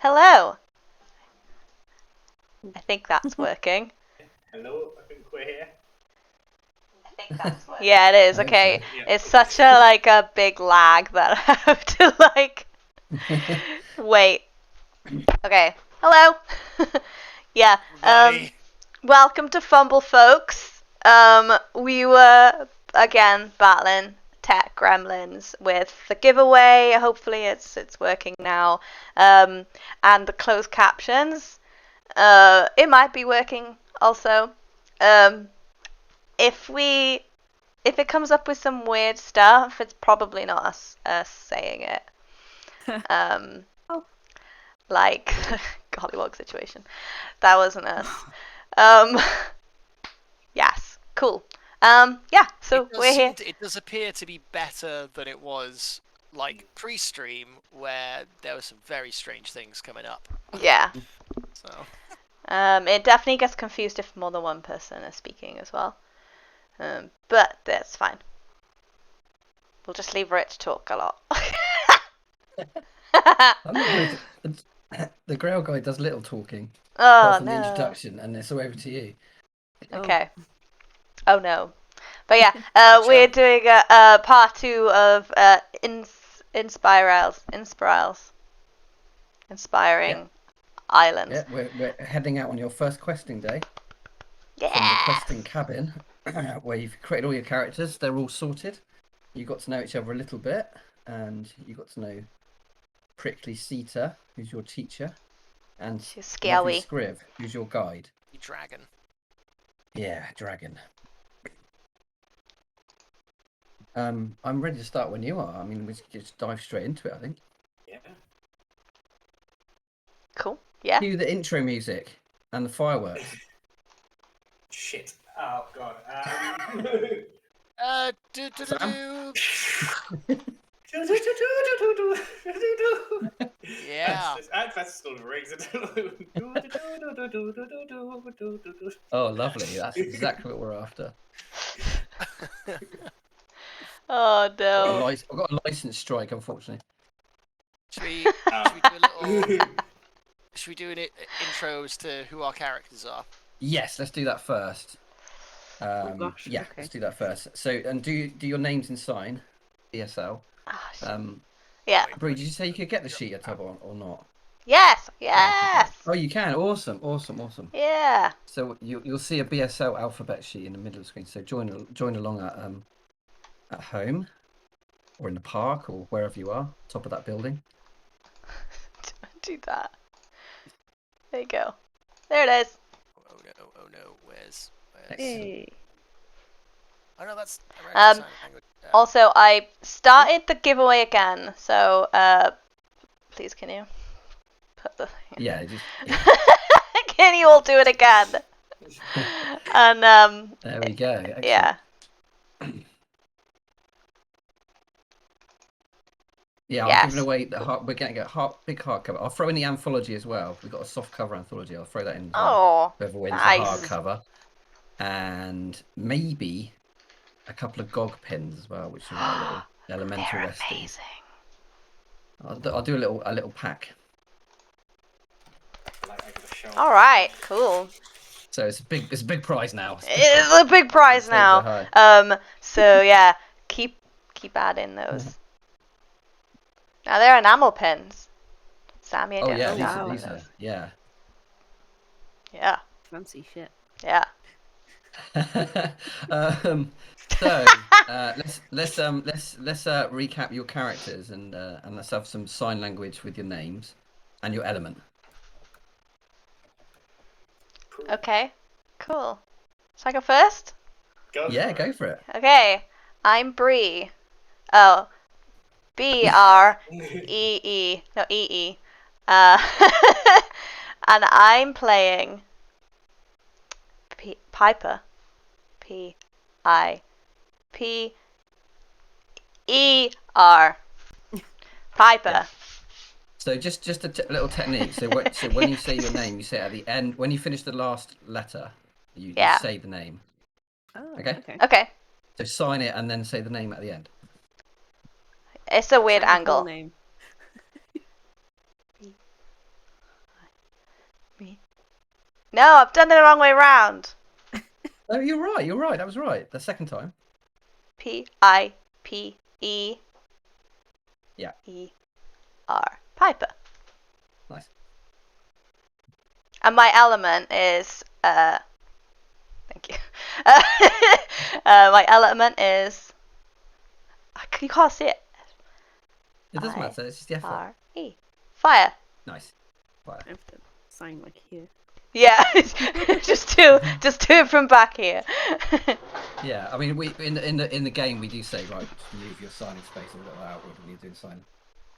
Hello. I think that's working. Hello, I think we're here. Yeah, it is. I hope Okay. so. Yeah. It's such a big lag that I have to wait. Okay. Hello. Yeah. Welcome to Fumble Folks. We were again battling tech gremlins with the giveaway. Hopefully it's working now. And the closed captions. It might be working also. If it comes up with some weird stuff, it's probably not us saying it. Like Gollywog situation. That wasn't us. Yes, cool. Yeah, so we're here. It does appear to be better than it was like pre-stream, where there were some very strange things coming up. Yeah. So. It definitely gets confused if more than one person is speaking as well. But that's fine. We'll just leave Rich talk a lot. The Grail guy does little talking. Oh apart from no. the introduction, and it's all over to you. Okay. Oh no. But yeah, we're doing a part 2 of Inspirisles. Inspiring Islands. Yeah, we're heading out on your first questing day. Yeah. From the questing cabin, where you've created all your characters. They're all sorted. You got to know each other a little bit, and you got to know Prickly Sita, who's your teacher, and She's Lovely scary. Scriv, who's your guide. Dragon. Yeah, dragon. I'm ready to start when you are. I mean, we just dive straight into it, I think. Yeah. Cool. Yeah. Cue the intro music and the fireworks. Shit. Oh god. Yeah. That's still rings. Oh, lovely. That's exactly what we're after. Oh no. I've got a license strike, unfortunately. Should we do a little? Should we do an intro as to who our characters are? Yes, let's do that first. Oh gosh. Yeah, Okay. let's do that first. So, and do your names in sign, ESL. Yeah. Bree, did you say you could get the sheet at top or not? Yes. Yes. Oh, you can. Awesome. Yeah. So you'll see a BSL alphabet sheet in the middle of the screen. So join along at home, or in the park, or wherever you are, top of that building. Don't do that. There you go. There it is. Oh no, where's Hey. Oh no, that's Also, I started the giveaway again, so please can you put the Yeah, can you all do it again? And there we go. Excellent. yeah. Yeah, I'm giving away we're getting a big hardcover. I'll throw in the anthology as well. We've got a soft cover anthology. I'll throw that in as well. Oh, Whoever wins nice. the hardcover, and maybe a couple of GOG pins as well, which are like little elemental They're resties. amazing. I'll do a little pack. All right, cool. So it's a big prize now. It's a big prize now. So yeah, keep adding those. Now they're enamel pins. Sammy, Oh yeah, wow. these are yeah. Yeah. Fancy shit. Yeah. So let's recap your characters and let's have some sign language with your names and your element. Okay. Cool. Shall I go first? Go for it. Okay. I'm Bree. Oh. B-R-E-E. No, E-E. And I'm playing Piper. P-I-P-E-R. Piper. Yeah. So just a little technique. So when you say your name, you say it at the end. When you finish the last letter, you say the name. Oh. Okay. Okay. So sign it and then say the name at the end. It's a weird Say my angle. full name. Me. No, I've done it the wrong way round. Oh, you're right. You're right. That was right. The second time. Pipe. Yeah. ER. Piper. Nice. And my element is thank you. My element is you can't see it. It doesn't matter. It's just the effort. R-E. Fire. Nice. Fire. I have to sign like here. Yeah, just do it from back here. Yeah, I mean, we in the game we do say right, move your signing space a little outward when you're doing signing.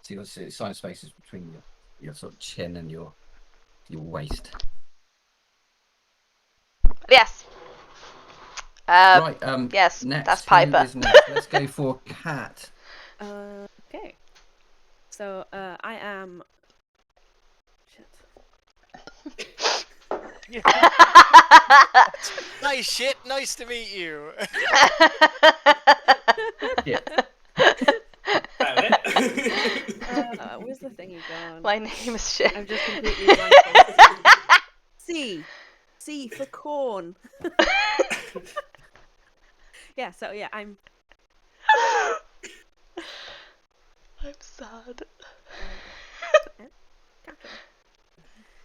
So your signing space is between your sort of chin and your waist. Yes. Right. Yes. Next, that's who Piper. is next? Let's go for Cat. Okay. So I am. Shit. Nice shit. Nice to meet you. Yeah. Where's the thingy gone? My name is shit. I've just completely blanked. C. C for corn. Yeah. So yeah, I'm. I'm sad.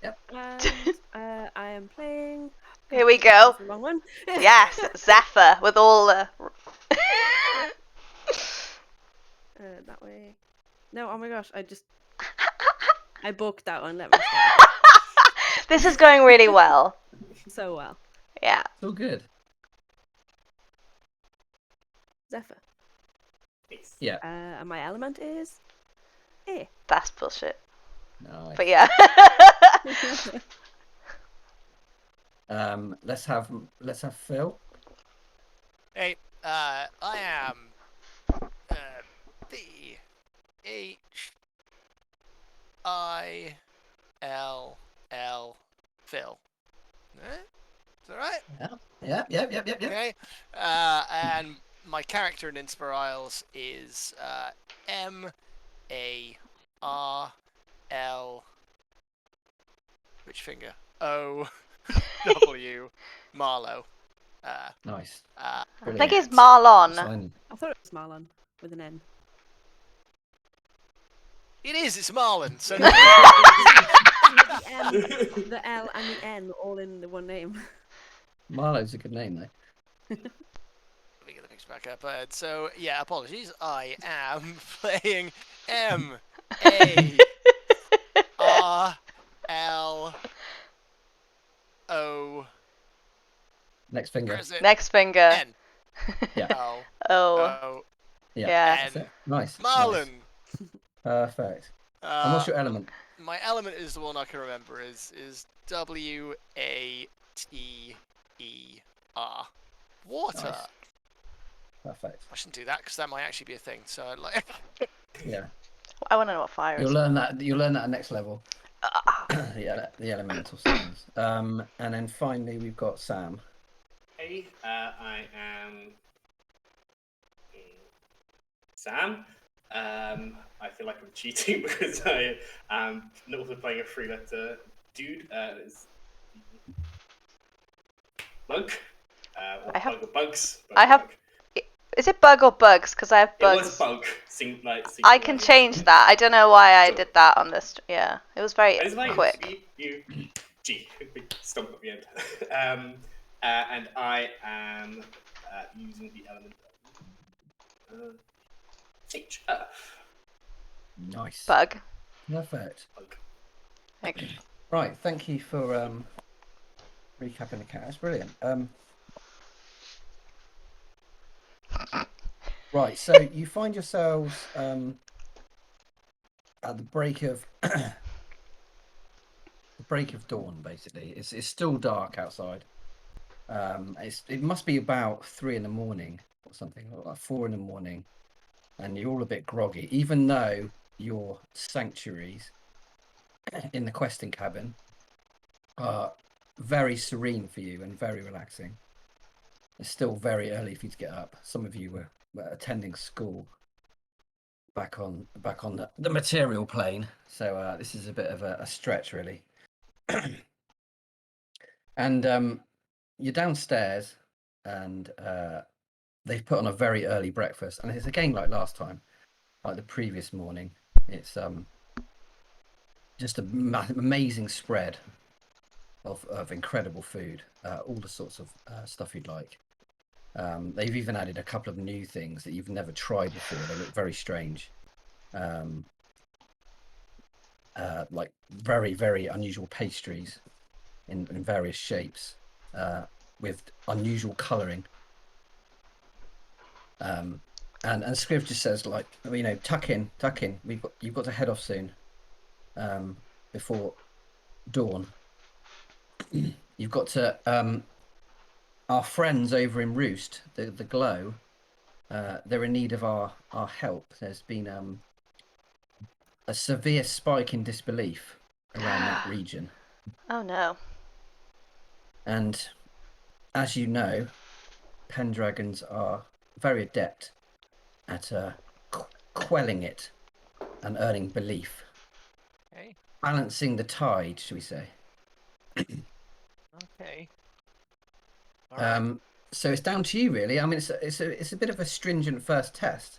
Yep. And I am playing. Here we go. That's the wrong one. Yes, Zephyr with all the. That way. No, oh my gosh, I booked that one. Let me start. This is going really well. So well. Yeah. It's all good. Zephyr. Yeah. And my element is air. That's bullshit. Nice. But yeah. Let's have Phil. Hey, I am Phil. Phil. Is that right? Yep. Okay. And my character in Inspirisles is MARL. Which finger? OW Marlow. Nice. I think it's Brilliant. Marlon. Sign. I thought it was Marlon with an N. It is. It's Marlon. So The M, the L, and the N all in the one name. Marlowe's a good name though. Let me get the picture back up. So yeah, apologies. I am playing MARLO. Next finger. Where is it? Next finger. N. Yeah. Oh. Yeah. Yeah. That's it. Nice. Marlon. Nice. Perfect. And what's your element? My element is the one I can remember. Is WATER. Water. Nice. Perfect. I shouldn't do that because that might actually be a thing. So I'd like. Yeah. I want to know what fire is. You'll learn that at next level. the elemental sounds. And then finally we've got Sam. Hey, I am Sam. I feel like I'm cheating because I am also playing a three-letter dude. It's Bug. Or I have- Bug or Bugs. I have- Bug. Is it bug or bugs? Because I have It was bugs. Bug. I can change that. I don't know why I did that on this. Yeah, it was very It's like quick. G. Big stump at the end. And I am using the element of Earth. Nice. Bug. Perfect. Bug. Okay. Right. Thank you for recapping the cat. That's brilliant. Right. So you find yourselves at the break of dawn. Basically, it's still dark outside. It must be about 3 in the morning or something, or like 4 in the morning, and you're all a bit groggy, even though your sanctuaries in the questing cabin are very serene for you and very relaxing. It's still very early for you to get up. Some of you were attending school back on the material plane, so this is a bit of a stretch, really. And you're downstairs, and they've put on a very early breakfast, and it's again like last time, like the previous morning. It's just an amazing spread of incredible food, all the sorts of stuff you'd like. They've even added a couple of new things that you've never tried before. They look very strange. Like very, very unusual pastries in various shapes, with unusual colouring. And Scriv just says, like, tuck in. You've got to head off soon, before dawn. You've got to. Our friends over in Roost, the Glow, they're in need of our help. There's been a severe spike in disbelief around that region. Oh no. And as you know, Pendragons are very adept at quelling it and earning belief. Okay. Balancing the tide, shall we say. Okay. All right. So it's down to you, really. I mean, it's a bit of a stringent first test,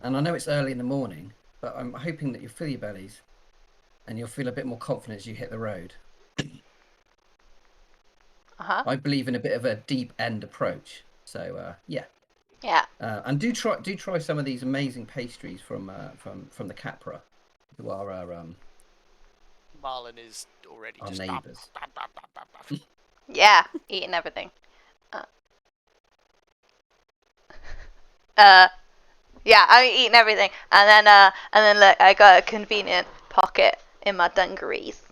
and I know it's early in the morning, but I'm hoping that you'll fill your bellies, and you'll feel a bit more confident as you hit the road. I believe in a bit of a deep end approach, so yeah. Yeah. And do try some of these amazing pastries from the Capra, who are our Marlon is already our just neighbours. Yeah, eating everything. Yeah, I'm eating everything, and then look, I got a convenient pocket in my dungarees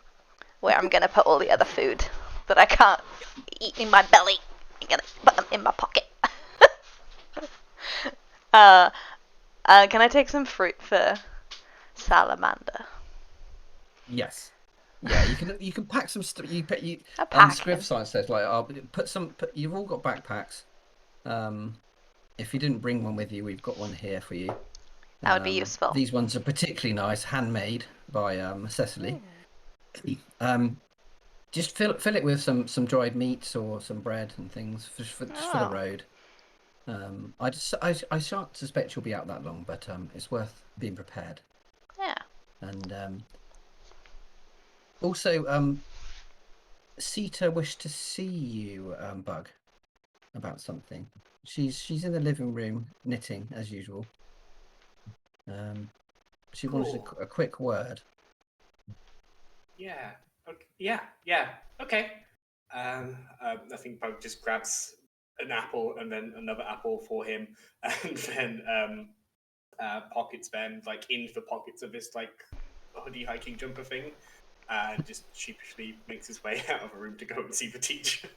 where I'm gonna put all the other food that I can't eat in my belly. I'm gonna put them in my pocket. Can I take some fruit for Salamander? Yes. Yeah, you can pack some stuff. I'll pack Scriv him. Science says, like, I'll put some. You've all got backpacks. If you didn't bring one with you, we've got one here for you. That would be useful. These ones are particularly nice, handmade by Cecily. Just fill it with some dried meats or some bread and things just for the road. I shan't suspect you'll be out that long, but it's worth being prepared. Yeah. And also, Sita wished to see you, Bug, about something. She's in the living room knitting as usual. She wanted a quick word. Yeah. Okay. Yeah. Okay. I think Bug just grabs an apple and then another apple for him, and then pockets them like into the pockets of this like hoodie hiking jumper thing, and just sheepishly makes his way out of a room to go and see the teacher.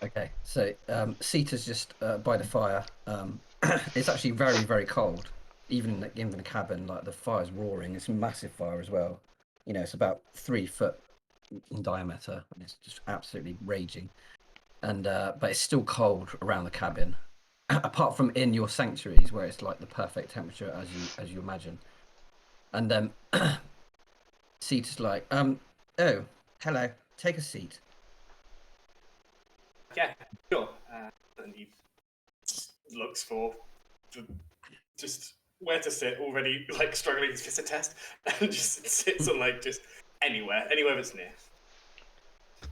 Okay, so Sita's just by the fire. It's actually very, very cold, even in the cabin. Like, the fire's roaring. It's a massive fire as well. It's about 3 foot in diameter, and it's just absolutely raging. And but it's still cold around the cabin, apart from in your sanctuaries where it's like the perfect temperature as you imagine. And then Sita's like, oh, hello, take a seat. Yeah, sure. And he looks for just where to sit, already like struggling with his test, and just sits on like just anywhere that's near.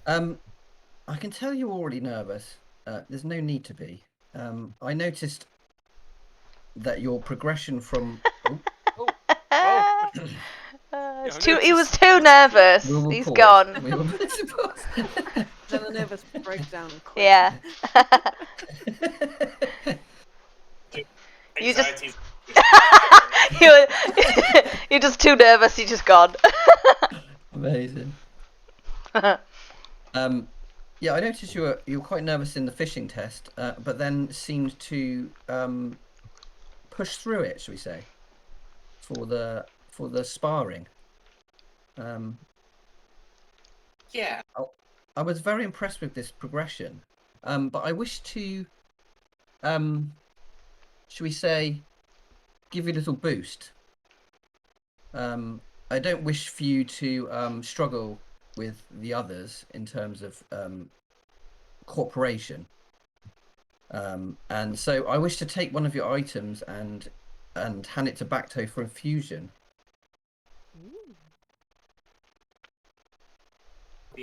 I can tell you're already nervous. There's no need to be. I noticed that your progression from He was too nervous. He's pause. gone. We will pause. Then a nervous breakdown and quit. Yeah. Anxiety's You're just too nervous. You're just gone. Amazing. Yeah, I noticed you were quite nervous in the fishing test, but then seemed to push through it, shall we say, for the sparring. Yeah. I was very impressed with this progression, but I wish to, shall we say, give you a little boost. I don't wish for you to struggle with the others in terms of cooperation. And so I wish to take one of your items and hand it to Bacto for infusion.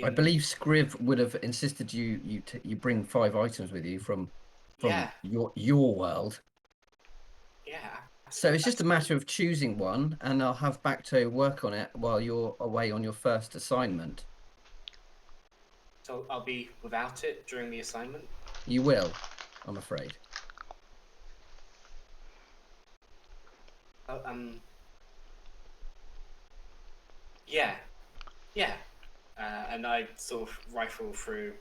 I believe Scriv would have insisted you bring 5 items with you from your world. Yeah. So it's just a matter of choosing one, and I'll have Bacto work on it while you're away on your first assignment. So I'll be without it during the assignment? You will, I'm afraid. Yeah. Yeah. And I sort of rifle through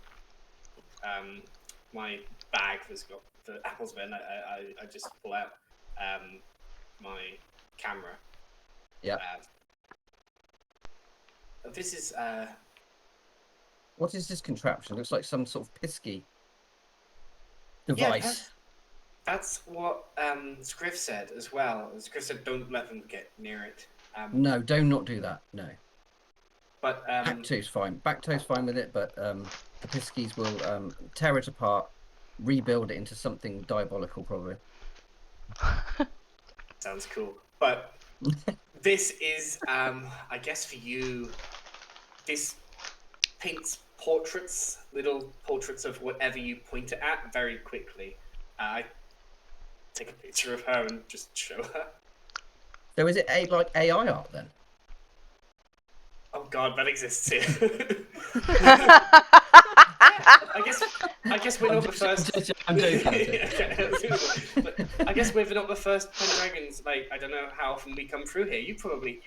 my bag that's got the apples in. I just pull out my camera. Yeah. This is What is this contraption? Looks like some sort of pisky device. Yeah, that's what Scriv said as well. Scriv said, "Don't let them get near it." No, do not do that. No. But Bacto's fine. Bacto's fine with it, but the Piskies will tear it apart, rebuild it into something diabolical, probably. Sounds cool. But this is, I guess for you, this paints portraits, little portraits of whatever you point it at very quickly. I take a picture of her and just show her. So is it like AI art then? Oh god, that exists here. I guess we're not the first. I'm joking. But I guess we're not the first Pendragons. Like, I don't know how often we come through here. You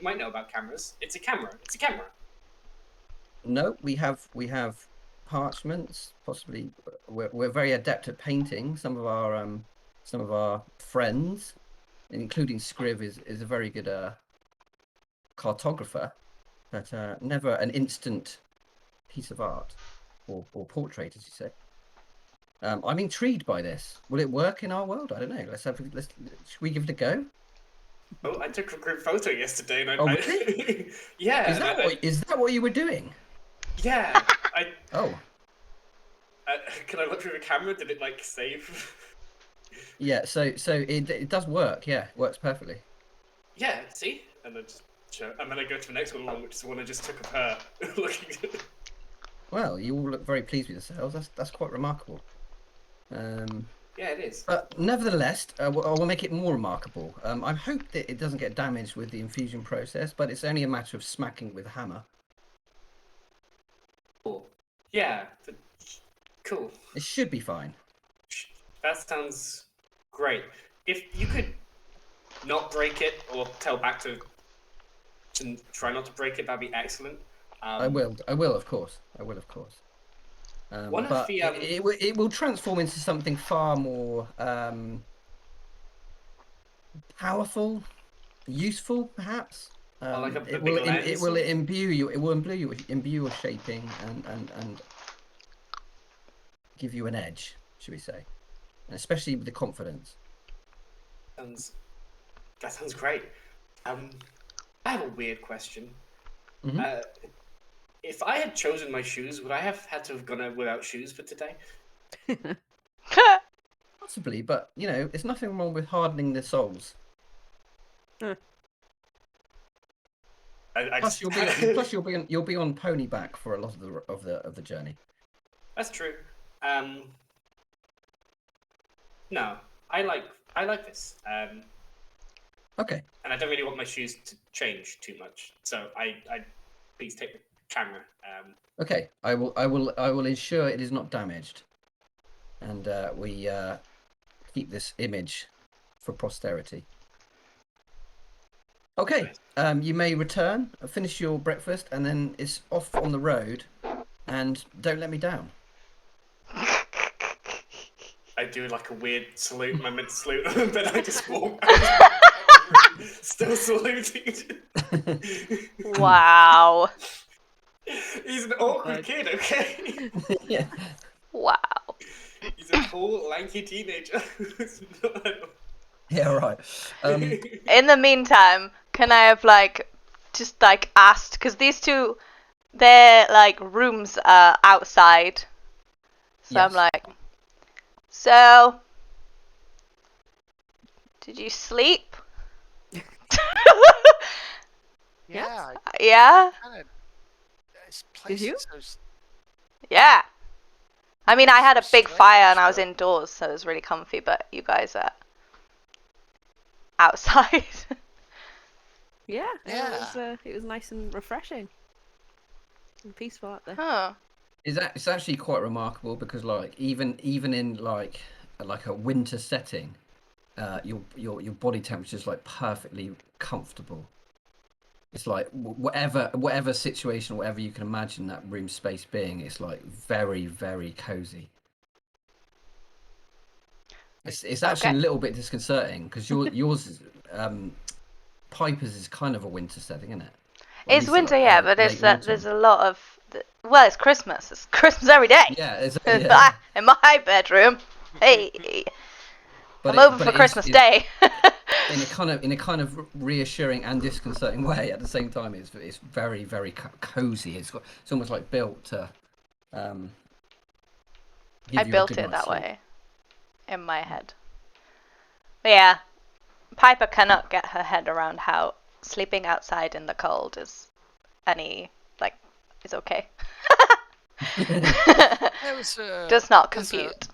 might know about cameras. It's a camera. It's a camera. No, we have parchments. Possibly, we're very adept at painting. Some of our friends, including Scriv, is a very good cartographer. But never an instant piece of art or portrait, as you say. I'm intrigued by this. Will it work in our world? I don't know. Should we give it a go? Oh, I took a group photo yesterday, and really? Yeah. Is that what you were doing? Yeah. Oh. Can I look through the camera? Did it like save? Yeah. So it does work. Yeah, works perfectly. Yeah. See, and then I go to the next one along, which is the one I just took of her looking at it. Well, you all look very pleased with yourselves. That's quite remarkable. Yeah, it is. But nevertheless, we'll make it more remarkable. I hope that it doesn't get damaged with the infusion process, but it's only a matter of smacking it with a hammer. Cool. Yeah. Cool. It should be fine. That sounds great. If you could not break it, or tell back to try not to break it, that'd be excellent. I will, of course. But it will transform into something far more powerful, useful, perhaps. It will imbue you with shaping and give you an edge, should we say, and especially with the confidence. That sounds great. I have a weird question. Mm-hmm. If I had chosen my shoes, would I have had to have gone out without shoes for today? Possibly, but there's nothing wrong with hardening the soles. Plus, you'll be on pony back for a lot of the journey. That's true. No, I like this. Okay. And I don't really want my shoes to change too much, so I please take the camera. Okay, I will ensure it is not damaged, and we keep this image for posterity. Okay, you may return, finish your breakfast, and then it's off on the road, and don't let me down. I do like a weird salute, I meant to salute, but I just walk still saluting. Wow. He's an awkward kid, okay? Yeah. Wow. He's a tall, lanky teenager. Yeah, right. In the meantime, can I have just asked, because these two their like rooms are outside. So I'm Yes. like, so did you sleep? Yeah. Yeah, Kind of. This place you? is so. yeah. I mean, I had a big fire and I was strange, indoors, so it was really comfy. But you guys are outside. Yeah. Yeah. It was nice and refreshing and peaceful out there. Huh. It's actually quite remarkable because like even in like a winter setting, your body temperature is like perfectly comfortable. It's like whatever situation, whatever you can imagine that room space being, it's like very, very cozy. It's actually Okay. a little bit disconcerting because yours is, Piper's is kind of a winter setting, isn't it? Or at It's least winter, like, yeah, but late there's autumn. a lot of well, it's Christmas. It's Christmas every day. Yeah, it's, In yeah. my bedroom. Hey, But I'm over but for it is Christmas Day. in a kind of reassuring and disconcerting way at the same time. It's very, very cozy. It's almost like built to um, I give you a built good it night's that sleep. way in my head. But yeah, Piper cannot get her head around how sleeping outside in the cold is is okay. There was Does not there's compute.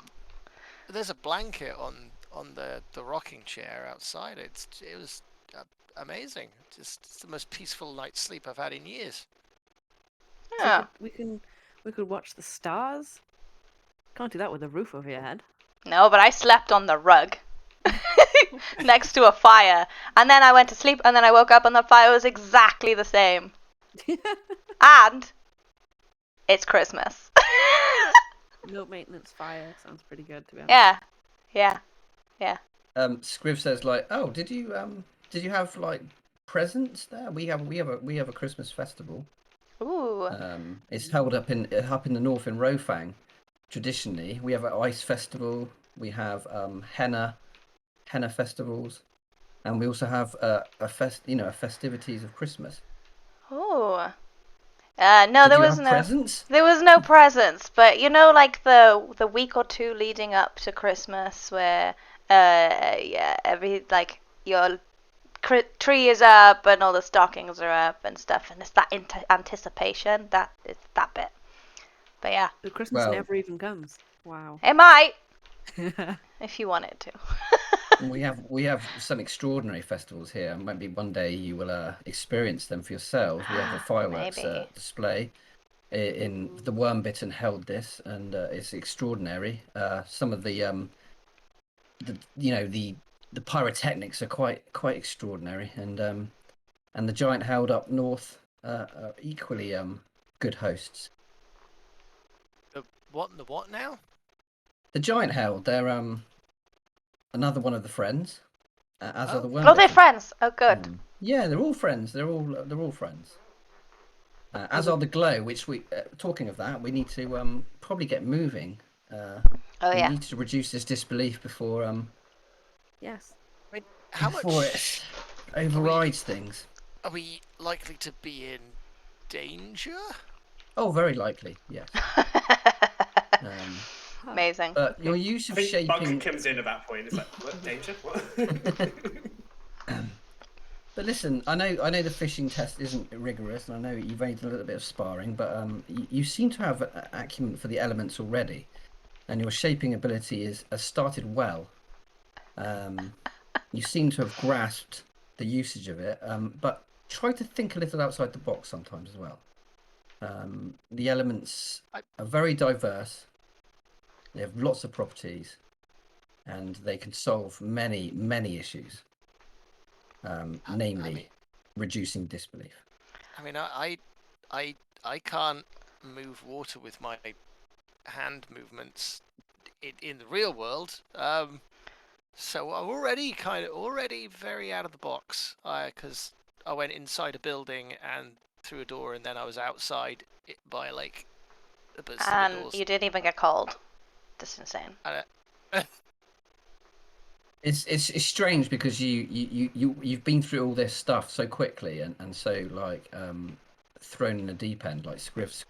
there's a blanket on the rocking chair outside. It was amazing. Just it's the most peaceful night's sleep I've had in years. Oh, We could watch the stars. Can't do that with a roof over your head. no, but I slept on the rug next to a fire, and then I went to sleep, and then I woke up, and the fire was exactly the same. And it's Christmas. No maintenance fire sounds pretty good, to be honest. Yeah. Scriv says like, oh, did you have like presents there? We have a Christmas festival. Ooh. It's held up in the north in Rofang. Traditionally, we have an ice festival. We have henna festivals, and we also have a festivities of Christmas. Ooh. No, Did you have presents? there was no presents, but you know, like the week or two leading up to Christmas, where yeah, your tree is up and all the stockings are up and stuff, and it's that anticipation that is that bit. But yeah, The Christmas Well, never even comes. Wow. it might if you want it to. we have some extraordinary festivals here, and maybe one day you will experience them for yourselves. We have a fireworks Maybe. display in the Wormbitten held this, and it's extraordinary. Some of the pyrotechnics are quite extraordinary, and the giant held up north are equally good hosts. The what now? The giant held, they're another one of the friends, as are the Okay. Oh, they're Wormbitten. friends. Oh, good. Yeah, they're all friends. They're all friends. As are the glow, which we talking of that, we need to probably get moving. Oh We yeah. need to reduce this disbelief before Yes. I mean, how before much it overrides things. are we likely to be in danger? Oh, very likely, yes. Amazing. But your use I of think Bug shaping. comes in at that point. It's like, what danger? What? But listen, I know the fishing test isn't rigorous, and I know you've only done a little bit of sparring, but you seem to have acumen for the elements already, and your shaping ability has started well. You seem to have grasped the usage of it, but try to think a little outside the box sometimes as well. The elements are very diverse. They have lots of properties, and they can solve many issues. Namely, reducing disbelief. I mean, I can't move water with my hand movements in the real world. So I'm already very out of the box. Because I went inside a building and through a door, and then I was outside by a lake. And you didn't even get cold. That's insane. It's strange because you've been through all this stuff so quickly and so like thrown in the deep end, like Scriff.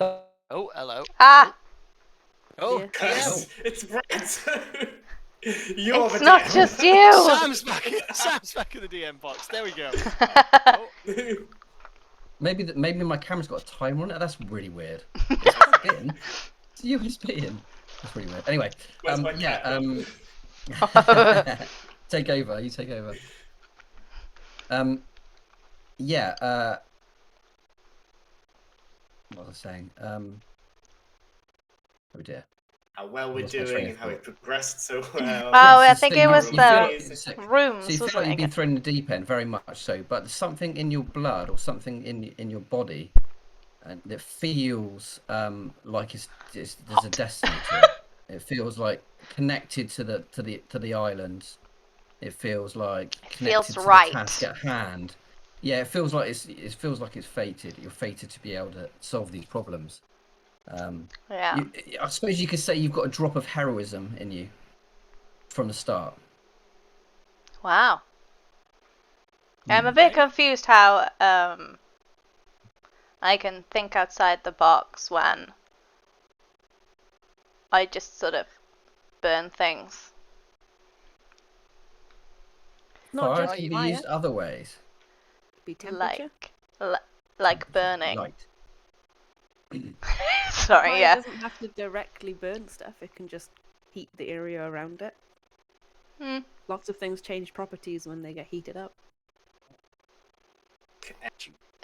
Oh, hello. Ah, Oh, Yeah. Curse! It's Brett! You're it's the not DM. just you. Sam's back. Sam's back in the DM box. There we go. Oh, Maybe my camera's got a timer on it. That's really weird. It's spitting. It's you spitting. That's really weird. Anyway, Where's my cat gone? take over. You take over. Yeah. What was I saying? Oh dear. How well we're Lost my train doing of and how we've thought. progressed so well. Oh, I So think you- it was you the feel- so rooms, you feel wasn't like you've it? been thrown in the deep end, very much so. But there's something in your blood or something in your body, and it feels like there's a destiny to it. It feels like connected to the island. It feels like feels connected to right. the task at hand. Yeah, it feels like it's fated. You're fated to be able to solve these problems. Yeah. I suppose you could say you've got a drop of heroism in you from the start. Wow. I'm a bit confused how I can think outside the box when I just sort of burn things. Not Fire just can be fire. used other ways. Be temperature. Like burning. Light. Sorry, Fire yeah. doesn't have to directly burn stuff. It can just heat the area around it. Hmm. Lots of things change properties when they get heated up.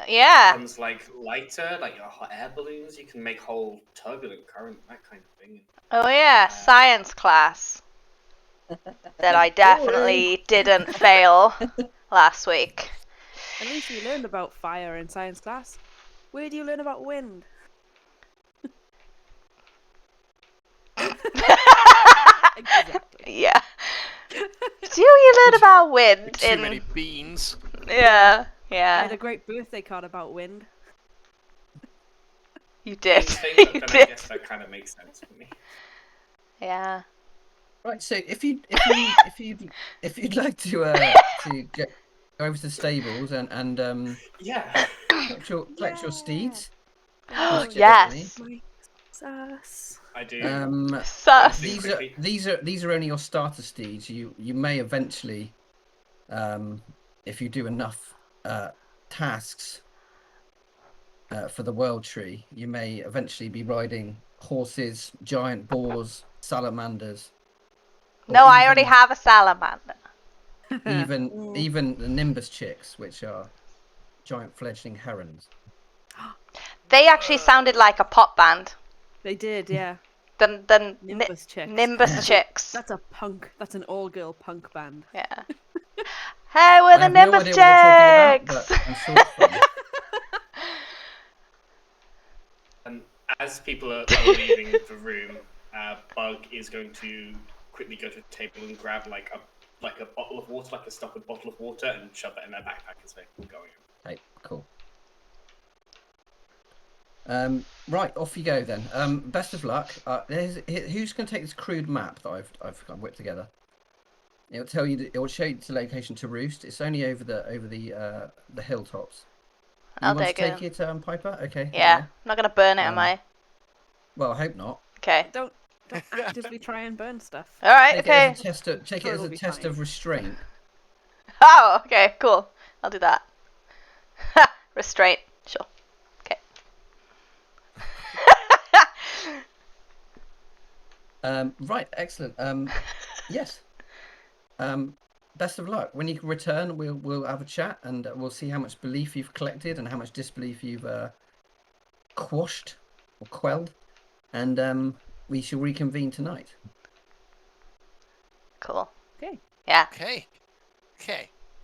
Yeah. Becomes like lighter, like your hot air balloons. You can make whole turbulent current, that kind of thing. Oh yeah, science class. That I definitely didn't fail last week. At least we learned about fire in science class. Where do you learn about wind? Exactly. Yeah. Do you learn about wind too in? many beans. Yeah, I had yeah. a great birthday card about wind. You did. Thing, You but then I did. guess that kind of makes sense for me. Yeah. Right. So if you'd like to go over to the stables and Yeah. collect your steeds. Oh, Yes. my sus. I do. Sus. These are only your starter steeds. You may eventually, if you do enough tasks for the world tree, you may eventually be riding horses, giant boars, salamanders. or No, I already even- have a salamander. even the nimbus chicks, which are giant fledgling herons. They actually sounded like a pop band. They did, yeah. The Nimbus chicks. Nimbus Chicks. That's a punk. That's an all-girl punk band. Yeah. Hey, we're I the have no Nimbus idea what you're talking about, Chicks. but I'm sure it's funny. And as people are leaving the room, Bug is going to quickly go to the table and grab like a bottle of water, like a stoppered bottle of water, and shove that in their backpack as they're going. Okay, cool. Right, off you go then. Best of luck. Who's going to take this crude map that I've whipped together? It'll tell you. It will show you the location to roost. It's only over the hilltops. You I'll want to take take it, Piper? Okay. Yeah. I'm not gonna burn it, am I? Well, I hope not. Okay. Don't actively try and burn stuff. All right. Take Okay. it as a Sure, it'll be test fine. of restraint. Oh, okay. Cool. I'll do that. Ha! Restraint. Sure. Okay. Right, excellent. Yes. Best of luck. When you can return, we'll have a chat and we'll see how much belief you've collected and how much disbelief you've quashed or quelled, and we shall reconvene tonight. Cool. Okay. Yeah. Okay.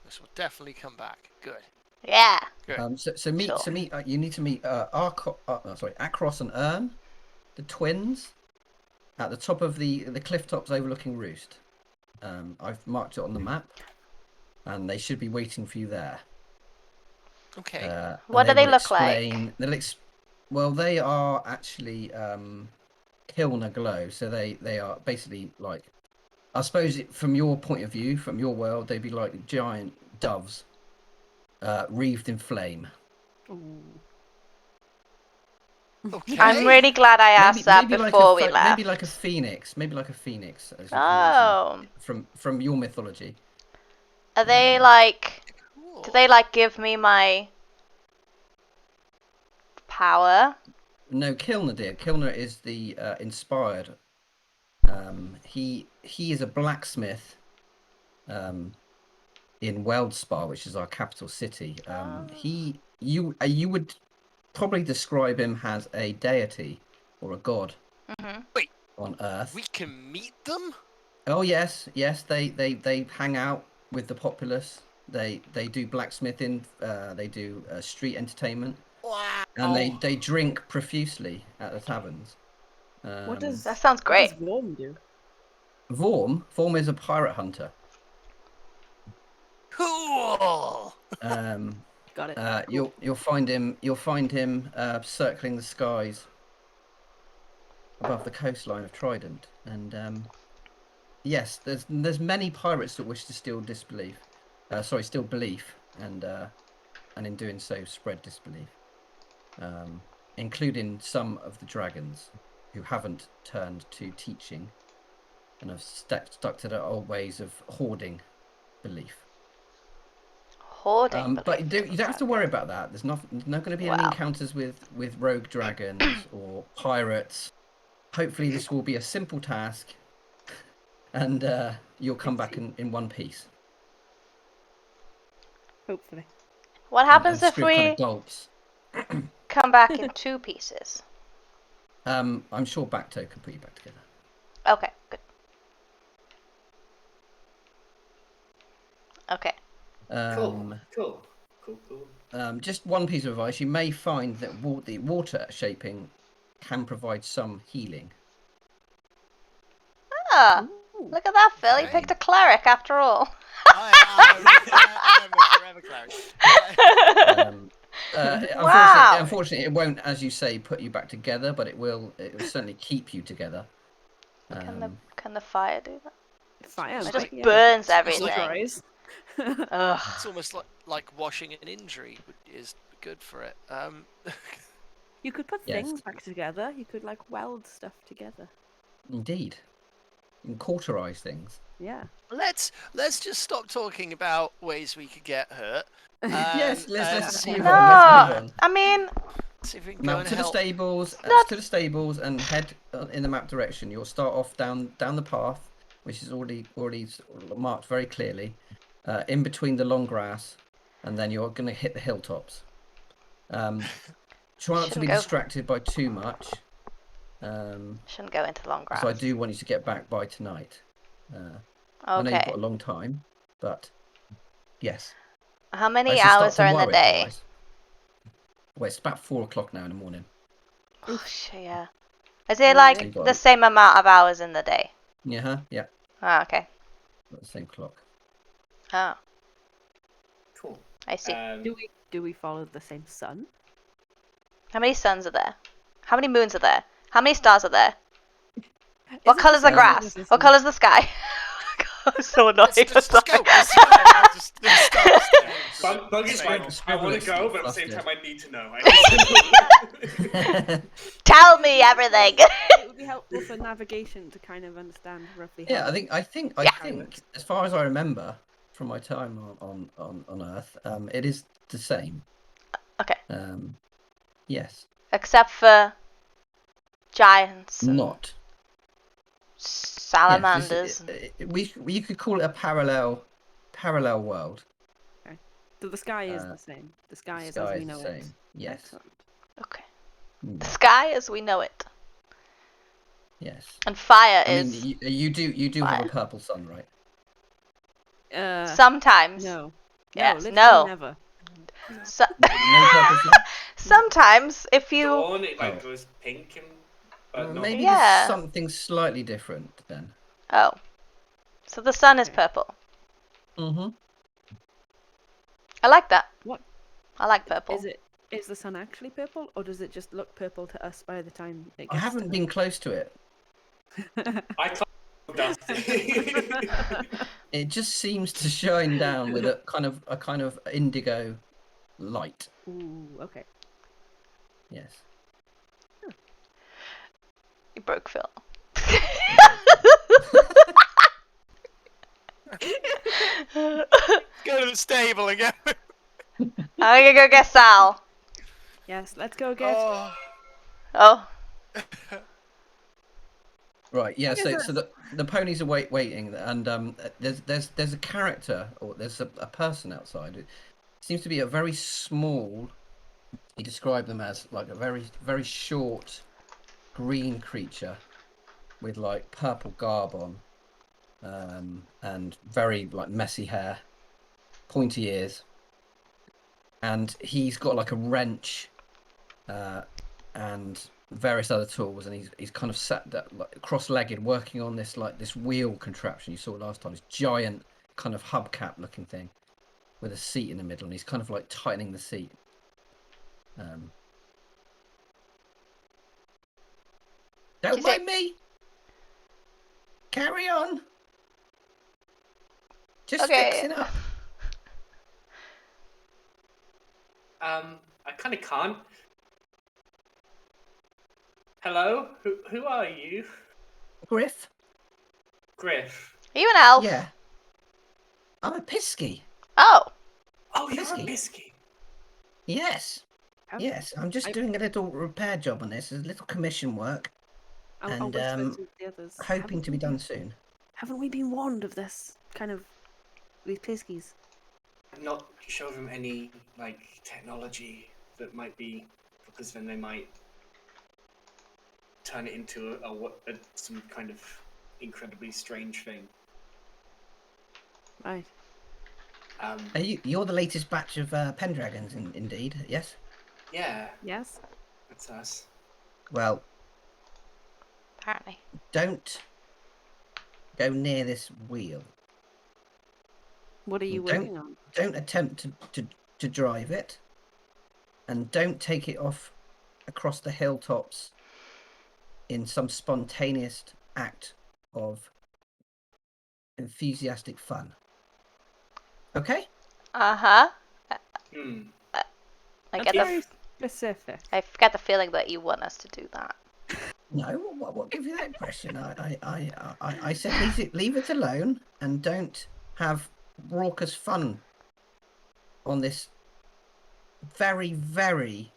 This will definitely come back. Good. Yeah. Good. So meet. Sure. So meet. You need to meet Akros and Ern, the twins, at the top of the cliff tops overlooking Roost. I've marked it on the map, and they should be waiting for you there. Okay. And What do they will look like? Well, they are actually kiln aglow, so they are basically like, I suppose from your point of view, from your world, they'd be like giant doves, wreathed in flame. Ooh. Okay. I'm really glad I asked that before we left. Maybe like a phoenix. Maybe like a phoenix, as you Oh. can imagine, from your mythology. Are they like... Cool. Do they like give me my power? No, Kilner did. Kilner is the inspired. He is a blacksmith. In Weldspar, which is our capital city. You would probably describe him as a deity or a god. Wait. On Earth. We can meet them? Oh yes. They hang out with the populace. They do blacksmithing. They do street entertainment. Wow. And they drink profusely at the taverns. That sounds great. What does Vorm do? Vorm is a pirate hunter. Cool. Got it. Cool. You'll find him circling the skies above the coastline of Trident, and yes, there's many pirates that wish to steal belief, and in doing so spread disbelief, including some of the dragons who haven't turned to teaching and have stuck to their old ways of hoarding belief. Hoarding. But you don't have to worry about that. There's not going to be any encounters with rogue dragons or pirates. Hopefully this will be a simple task, and you'll come back in one piece. Hopefully. What happens if Script kind we of gulps. come back in 2 pieces? I'm sure Bacto can put you back together. Okay, good. Okay. Cool. Just one piece of advice: you may find that the water shaping can provide some healing. Ah, Ooh. look at that, Phil. You Okay. picked a cleric after all. I am a forever cleric. Wow. Unfortunately, it won't, as you say, put you back together, but it will certainly keep you together. Can the fire do that? Fire. It just yeah. burns like- everything. Dries. Ugh. It's almost like washing an injury is good for it. You could put Yes. things back together. You could like weld stuff together. Indeed, you can cauterize things. Yeah. Let's just stop talking about ways we could get hurt. Yes, and let's see move if on. No, Let's move on. I mean, see if we can go Now and to the help. stables, and head in the map direction. You'll start off down the path, which is already marked very clearly, in between the long grass, and then you're going to hit the hilltops. Try not to be distracted by too much. shouldn't go into long grass. So I do want you to get back by tonight. I know you've Okay. got a long time, but yes. How I many should start hours to are in the worry day? otherwise. Well, it's about 4 o'clock now in the morning. Oh, shit, yeah. Is it Yeah, like you got the it. same amount of hours in the day? Yeah, Ah, okay. got the same clock. Oh, Cool. I see. Do we follow the same sun? How many suns are there? How many moons are there? How many stars are there? What Is it colour's the sun or grass? is it What sun? colour's the sky? I'm so annoyed. Let's I'm go. sorry. Let's start. Buggy's Scribble- like, I scribble want it to go, but at the flustered. same time, I need to know. I need to know. Tell me everything. It would be helpful for navigation to kind of understand roughly. Yeah, how I think, Yeah. as far as I remember from my time on Earth, it is the same. Okay. Yes. Except for giants and Not. salamanders. We could call it a parallel world. So the sky is the same. The sky The is sky as we is know the it. same. Yes. Excellent. Okay. Mm, The sky as we know it. yes. And fire I mean, is you do have fire. a purple sun, right? sometimes. No. Yes, literally no. never. So- No purple sun. sometimes if you Dawn, it like Oh. goes pink and. But not... Maybe Yeah. there's something slightly different then. oh. So the sun is Okay. purple. Mm-hmm. I like that. What? I like purple. Is the sun actually purple, or does it just look purple to us by the time it gets I haven't been close to it. I can't. Dusty. It just seems to shine down with a kind of indigo light. Ooh, okay. Yes. You broke Phil. Go to the stable again. I'm gonna go get Sal. Yes, let's go get. Oh. Right. Yeah. What is So the ponies are waiting, and there's a character, or there's a person outside. It seems to be a very small. He described them as like a very short, green creature, with like purple garb on, and very like messy hair, pointy ears, and he's got like a wrench, and various other tools, and he's kind of sat like cross-legged working on this wheel contraption you saw last time, this giant kind of hubcap looking thing with a seat in the middle, and he's kind of like tightening the seat. Don't mind me. Carry on. Just fixing up. I kind of can't. Hello? Who are you? Griff? Griff. Are you an elf? Yeah. I'm a Pisky. Oh. Oh, you're a Pisky? Pisky. Yes. Yes, I'm just doing a little repair job on this, a little commission work, I'll and whisper to the others. hoping to be done soon. Haven't we been warned of this kind of these piskies? I'm not show them any like technology that might be, because then they might turn it into some kind of incredibly strange thing. Right. You're the latest batch of Pendragons, indeed, yes? Yeah, Yes. that's us. Well, Apparently. don't go near this wheel. What are you working on? Don't attempt to drive it, and don't take it off across the hilltops in some spontaneous act of enthusiastic fun. Okay? Uh-huh. I get Very specific. I get the feeling that you want us to do that. No, what gives you that impression? I said leave it alone and don't have raucous fun on this very, very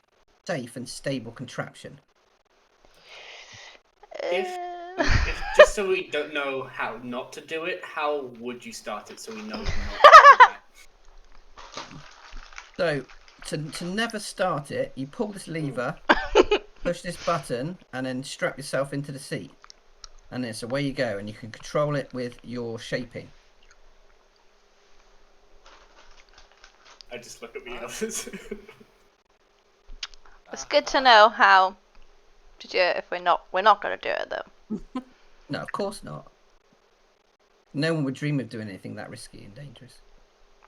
safe and stable contraption. If just so we don't know how not to do it, how would you start it so we know not to do that? So to never start it, you pull this lever, push this button, and then strap yourself into the seat. And it's away you go, and you can control it with your shaping. I just look at the others. It's good to know how to do it if we're not gonna do it though. No, of course not. No one would dream of doing anything that risky and dangerous.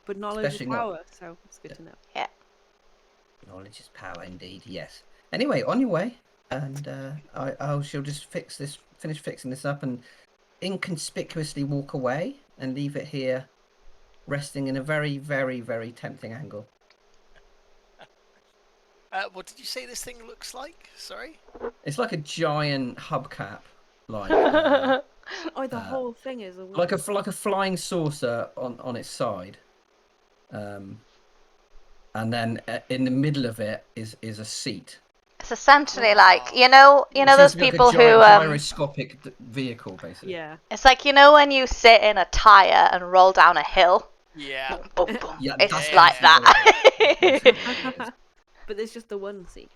But knowledge Especially is not- power, so it's good to know. Yeah. Knowledge is power, indeed. Yes. Anyway, on your way, and I shall just finish fixing this up, and inconspicuously walk away and leave it here, resting in a very, very, very tempting angle. What did you say this thing looks like? Sorry? It's like a giant hubcap, like Oh, the whole thing is a like a flying saucer on its side, and then in the middle of it is a seat. It's essentially like you know those people like who gyroscopic vehicle, basically. Yeah. It's like when you sit in a tire and roll down a hill. Yeah. Boom, boom. Yeah, It's that's like exactly that. But there's just the one seat.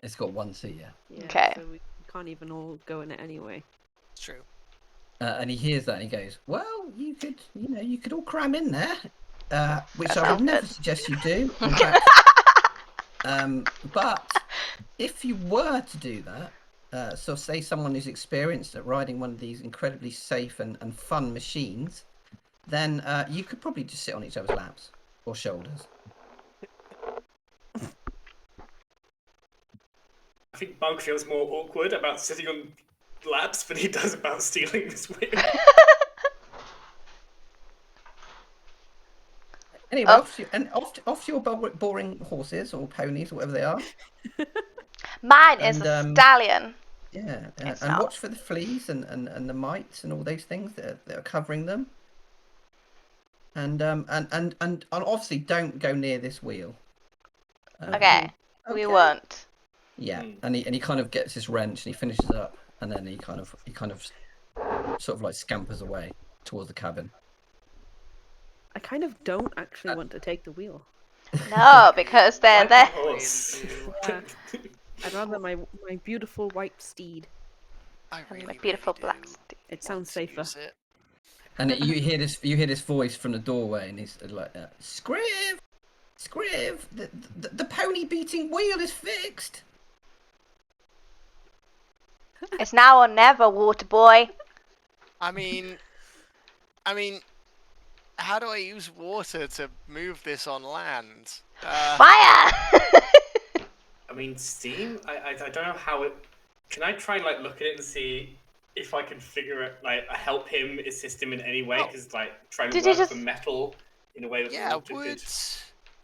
It's got one seat, yeah. Yeah, Okay. So we can't even all go in it anyway. It's true. And he hears that and he goes, "Well, you could all cram in there, which That I would sounds never good. suggest you do. In fact, but if you were to do that, so say someone who's experienced at riding one of these incredibly safe and fun machines, then you could probably just sit on each other's laps or shoulders." I think Bug feels more awkward about sitting on laps than he does about stealing this wheel. Anyway, Oh. off to your boring horses or ponies or whatever they are. Mine is a stallion. Yeah, It's and not. watch for the fleas and the mites and all those things that are covering them. And obviously don't go near this wheel. Okay, we won't. Yeah, and he kind of gets his wrench and he finishes up, and then he kind of sort of like scampers away towards the cabin. I kind of don't actually want to take the wheel. No, because they're there. Horse. Yeah. I'd rather my beautiful white steed. I really, My beautiful really black do steed. It sounds want to safer. use it. And you hear this voice from the doorway, and he's like, "Scriv, the pony beating wheel is fixed." It's now or never, water boy. I mean, how do I use water to move this on land? Fire! I mean, steam. I don't know how it. Can I try and like look at it and see if I can figure it, like help him, assist him in any way? Because like trying to work for metal in a way that Yeah,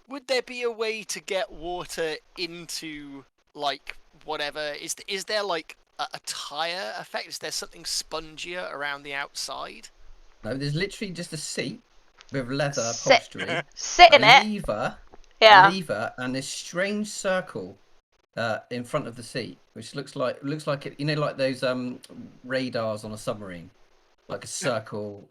would there be a way to get water into like whatever? Is there like a tire effect? Is there something spongier around the outside? No, there's literally just a seat with leather upholstery, Sit in a it. lever, Yeah. and this strange circle in front of the seat, which looks like it, you know, like those radars on a submarine, like a circle,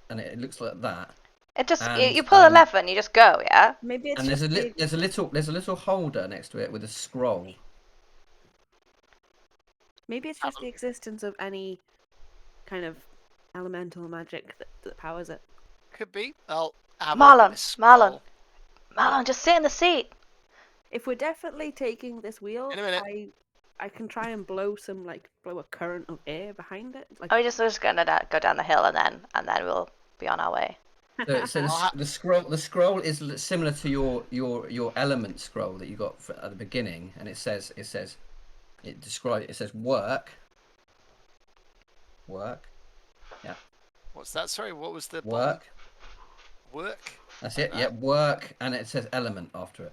and it looks like that. It just And, you pull a lever and you just go, yeah. Maybe it's and just there's a little holder next to it with a scroll. maybe it's just the existence of any kind of elemental magic that powers it. Could be. I'll have a look at this scroll. Marlon, just sit in the seat. If we're definitely taking this wheel, In a minute. I can try and blow a current of air behind it. Like, We're just gonna go down the hill and then we'll be on our way. So the scroll is similar to your element scroll that you got at the beginning, and it says work. Yeah. What's that? Sorry, what was the work? Work. That's it. Yeah, work, and it says element after it.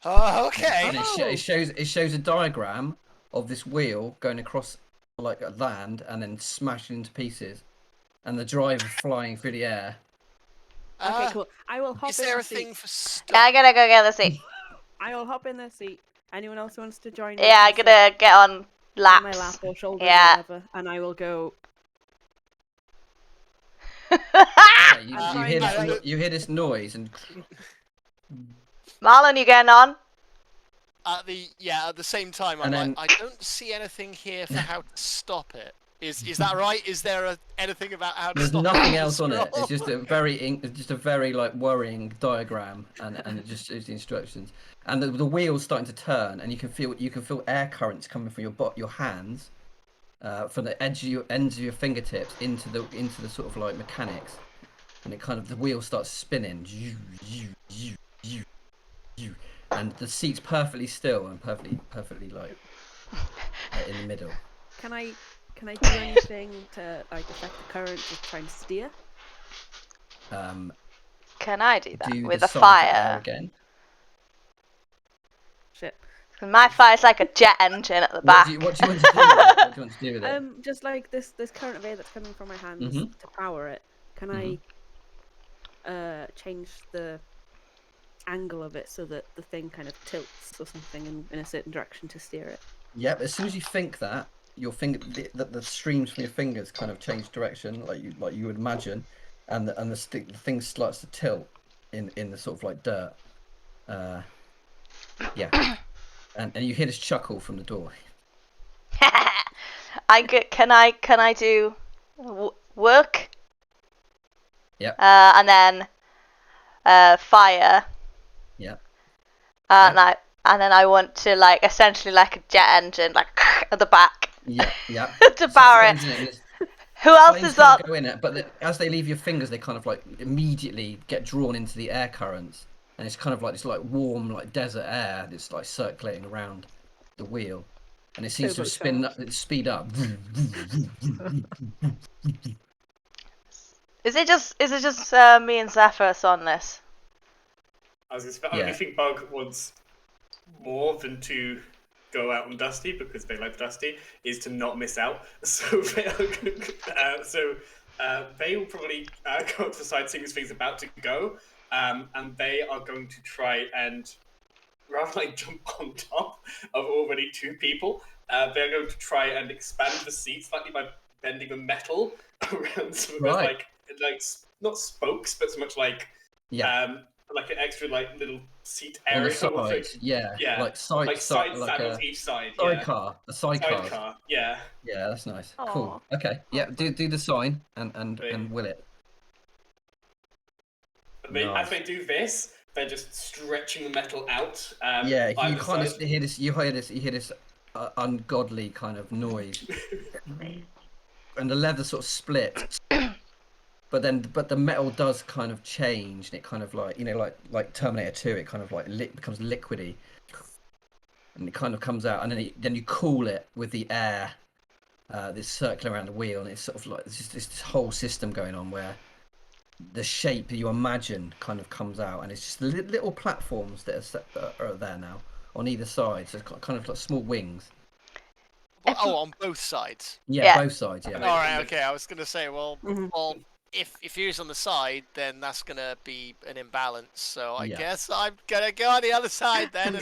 Oh, okay. And it shows a diagram of this wheel going across like a land and then smashing into pieces, and the driver flying through the air. okay, cool. I will hop in. Is there the a seat. thing for stuff? Yeah, I gotta go get the seat. I will hop in the seat. Anyone else wants to join? Yeah, I gotta get on laps. On my lap or shoulder or Yeah. whatever, and I will go. You hear this noise and. Marlon, you getting on? At the same time, I'm like, I don't see anything here for how to stop it. Is that right? Is there anything about how to There's stop it? There's nothing else on it. It's just a very like worrying diagram, and it just is the instructions. And the wheel's starting to turn, and you can feel air currents coming from your hands, from the ends of your fingertips into the sort of like mechanics, and the wheel starts spinning. And the seat's perfectly still and perfectly like in the middle. Can I do anything to like affect the current to try and steer? Can I do that with the a song for fire? air again. Shit. My fire's like a jet engine at the back. What do you want to do with it? What do you want to do with it? Just like this current of air that's coming from my hands to power it. Can I change the angle of it so that the thing kind of tilts or something in a certain direction to steer it? Yep. As soon as you think that, your finger, the streams from your fingers kind of change direction, like you would imagine, and the thing starts to tilt in the sort of like dirt. Yeah. And you hear this chuckle from the door. Can I do work? Yep. And then fire. Yep. And then I want to like essentially like a jet engine like at the back. Yeah. To power it. Who else is on? Go in it, but as they leave your fingers, they kind of like immediately get drawn into the air currents, and it's kind of like this like warm like desert air that's like circulating around the wheel, and it seems to speed up. Is it just me and Zephyrus on this? I was just, the only thing Bug wants more than to go out on Dusty, because they like Dusty, is to not miss out. So they will probably go up to the side, seeing as things about to go, and they are going to try and, rather than jump on top of already 2 people, they're going to try and expand the seat slightly by bending the metal around some of those, like not spokes, but so much like like an extra little seat area. On the side, like side saddles each side. A sidecar. Yeah. Yeah, that's nice. Aww. Cool. Okay. Yeah, do the sign and will it. As they do this, they're just stretching the metal out. You kind of hear this ungodly kind of noise, and the leather sort of splits. But the metal does kind of change, and it kind of like Terminator 2, it kind of like becomes liquidy, and it kind of comes out, and then you cool it with the air, this circling around the wheel, and it's sort of like this whole system going on where the shape that you imagine kind of comes out, and it's just little platforms that are there now on either side, so it's kind of like small wings. On both sides. Yeah, both sides. Yeah. All right. Okay. I was gonna say, well, if he's on the side, then that's gonna be an imbalance. So I guess I'm gonna go on the other side then.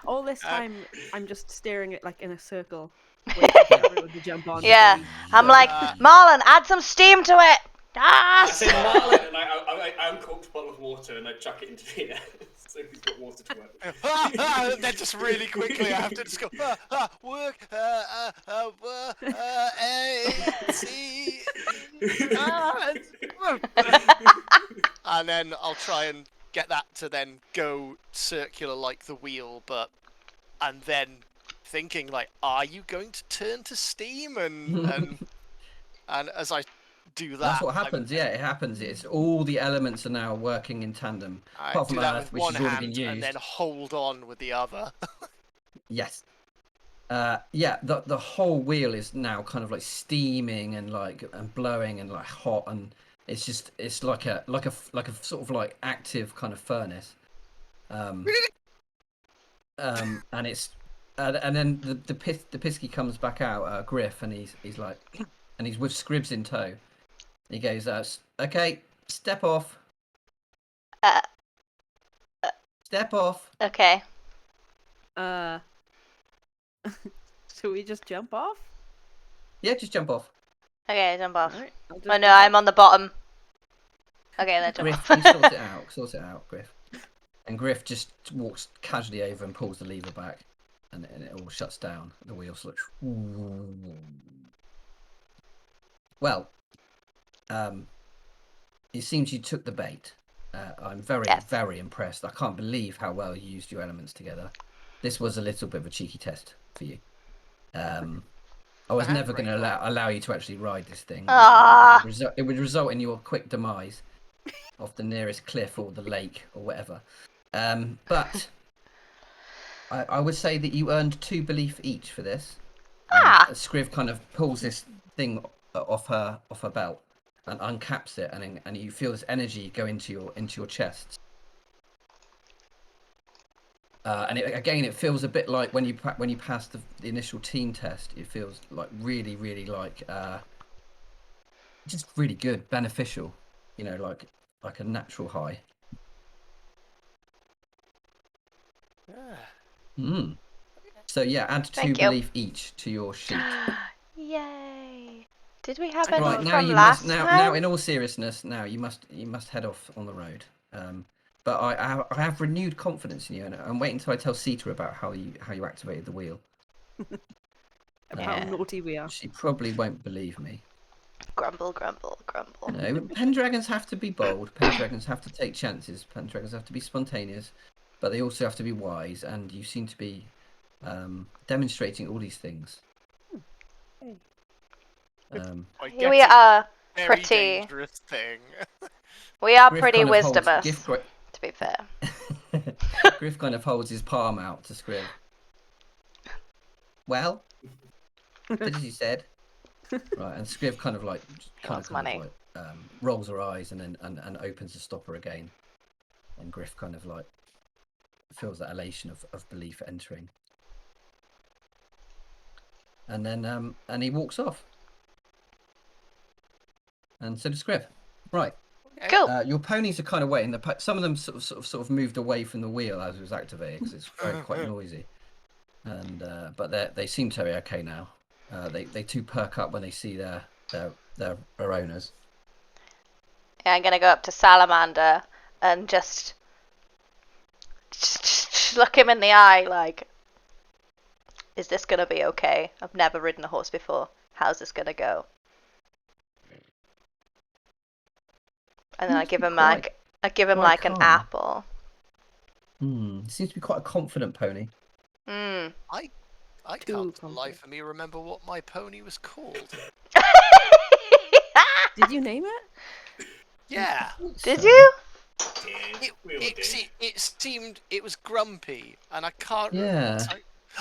All this time, I'm just staring at in a circle, waiting for everyone to jump on. Yeah, I'm like, Marlon, add some steam to it. I say Marlon, and I uncorked a bottle of water and I chuck it into the air. So he's got water to work with. Then just really quickly, I have to just go, work, A-C. And then I'll try and get that to then go circular like the wheel, and then thinking are you going to turn to steam? And as I do that, that's what happens. It happens. It's all the elements are now working in tandem. Apart from Earth, which has already been used. And then hold on with the other. Yes. The whole wheel is now kind of like steaming and and blowing and hot, and it's like a sort of like active kind of furnace. And it's and then the Pisky comes back out, Griff, and he's like, and he's with Scribs in tow. He goes, okay, step off. Step off. Okay. Should we just jump off? Yeah, just jump off. Okay, jump off. Right, Oh no, I'm on the bottom. Okay, then jump Griff, off. Sort it out, Griff. And Griff just walks casually over and pulls the lever back, and it all shuts down. The wheel sort of... Well, it seems you took the bait. I'm very impressed. I can't believe how well you used your elements together. This was a little bit of a cheeky test for you. I was never going to allow you to actually ride this thing. It would result in your quick demise off the nearest cliff or the lake or whatever. But I would say that you earned 2 belief each for this. Scriv kind of pulls this thing off her belt and uncaps it, and you feel this energy go into your chest. And it feels a bit like when you pass the initial team test. It feels like really, really just really good, beneficial. Like a natural high. So add 2 belief each to your sheet. Yay! Did we have any right, now from you last must time? now in all seriousness, now you must head off on the road. But I have renewed confidence in you, and I'm waiting until I tell Sita about how you activated the wheel. About how naughty we are. She probably won't believe me. Grumble, grumble, grumble. No, Pendragons have to be bold. Pendragons have to take chances. Pendragons have to be spontaneous, but they also have to be wise. And you seem to be demonstrating all these things. Here we are, very pretty. Dangerous thing. We are Griff pretty kind of wisdomous, to be fair. Griff kind of holds his palm out to Scrib. Well, did as you said. Right, and Scriv kind of like, Wants money. rolls her eyes and then and opens the stopper again, and Griff kind of like feels that elation of belief entering, and then and he walks off, and so does Griff. Right. Cool. Your ponies are kind of waiting. Some of them sort of moved away from the wheel as it was activated because it's quite noisy, and but they seem to be okay now. They too perk up when they see their owners. Yeah, I'm gonna go up to Salamander and just look him in the eye like, is this gonna be okay? I've never ridden a horse before. How's this gonna go? And then I give him like an calm. apple. Seems to be quite a confident pony. I can't for the life of me remember what my pony was called. Did you name it? Yeah. Did you? It seemed it was grumpy, and I can't. Yeah.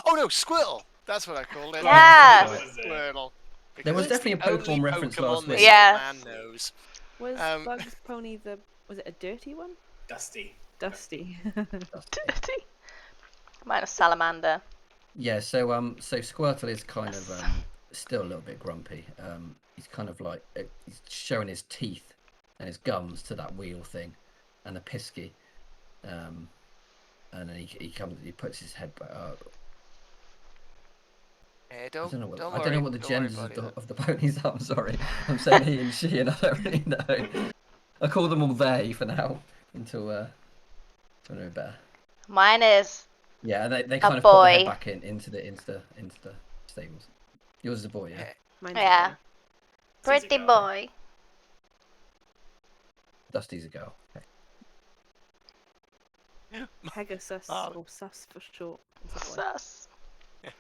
Oh no, Squirtle. That's what I called it. Yeah. Squirtle. There was definitely a Pokemon reference last week. Yeah. Man knows. Was Bug's pony was it a dirty one? Dusty. Dusty. Minus Salamander. Yeah, so Squirtle is kind of still a little bit grumpy. He's kind of like he's showing his teeth and his gums to that wheel thing, and the pisky, and then he puts his head back up. I don't know what the genders of the ponies are. I'm sorry, I'm saying he and she, and I don't really know. I call them all they for now until I know better. Mine is. Yeah, they kind of boy. put their head back into the stables. Yours is a boy, yeah. Mine's Yeah. a girl. Pretty boy. Dusty's a girl. Okay. Pegasus, or Sus for short. Sus. No,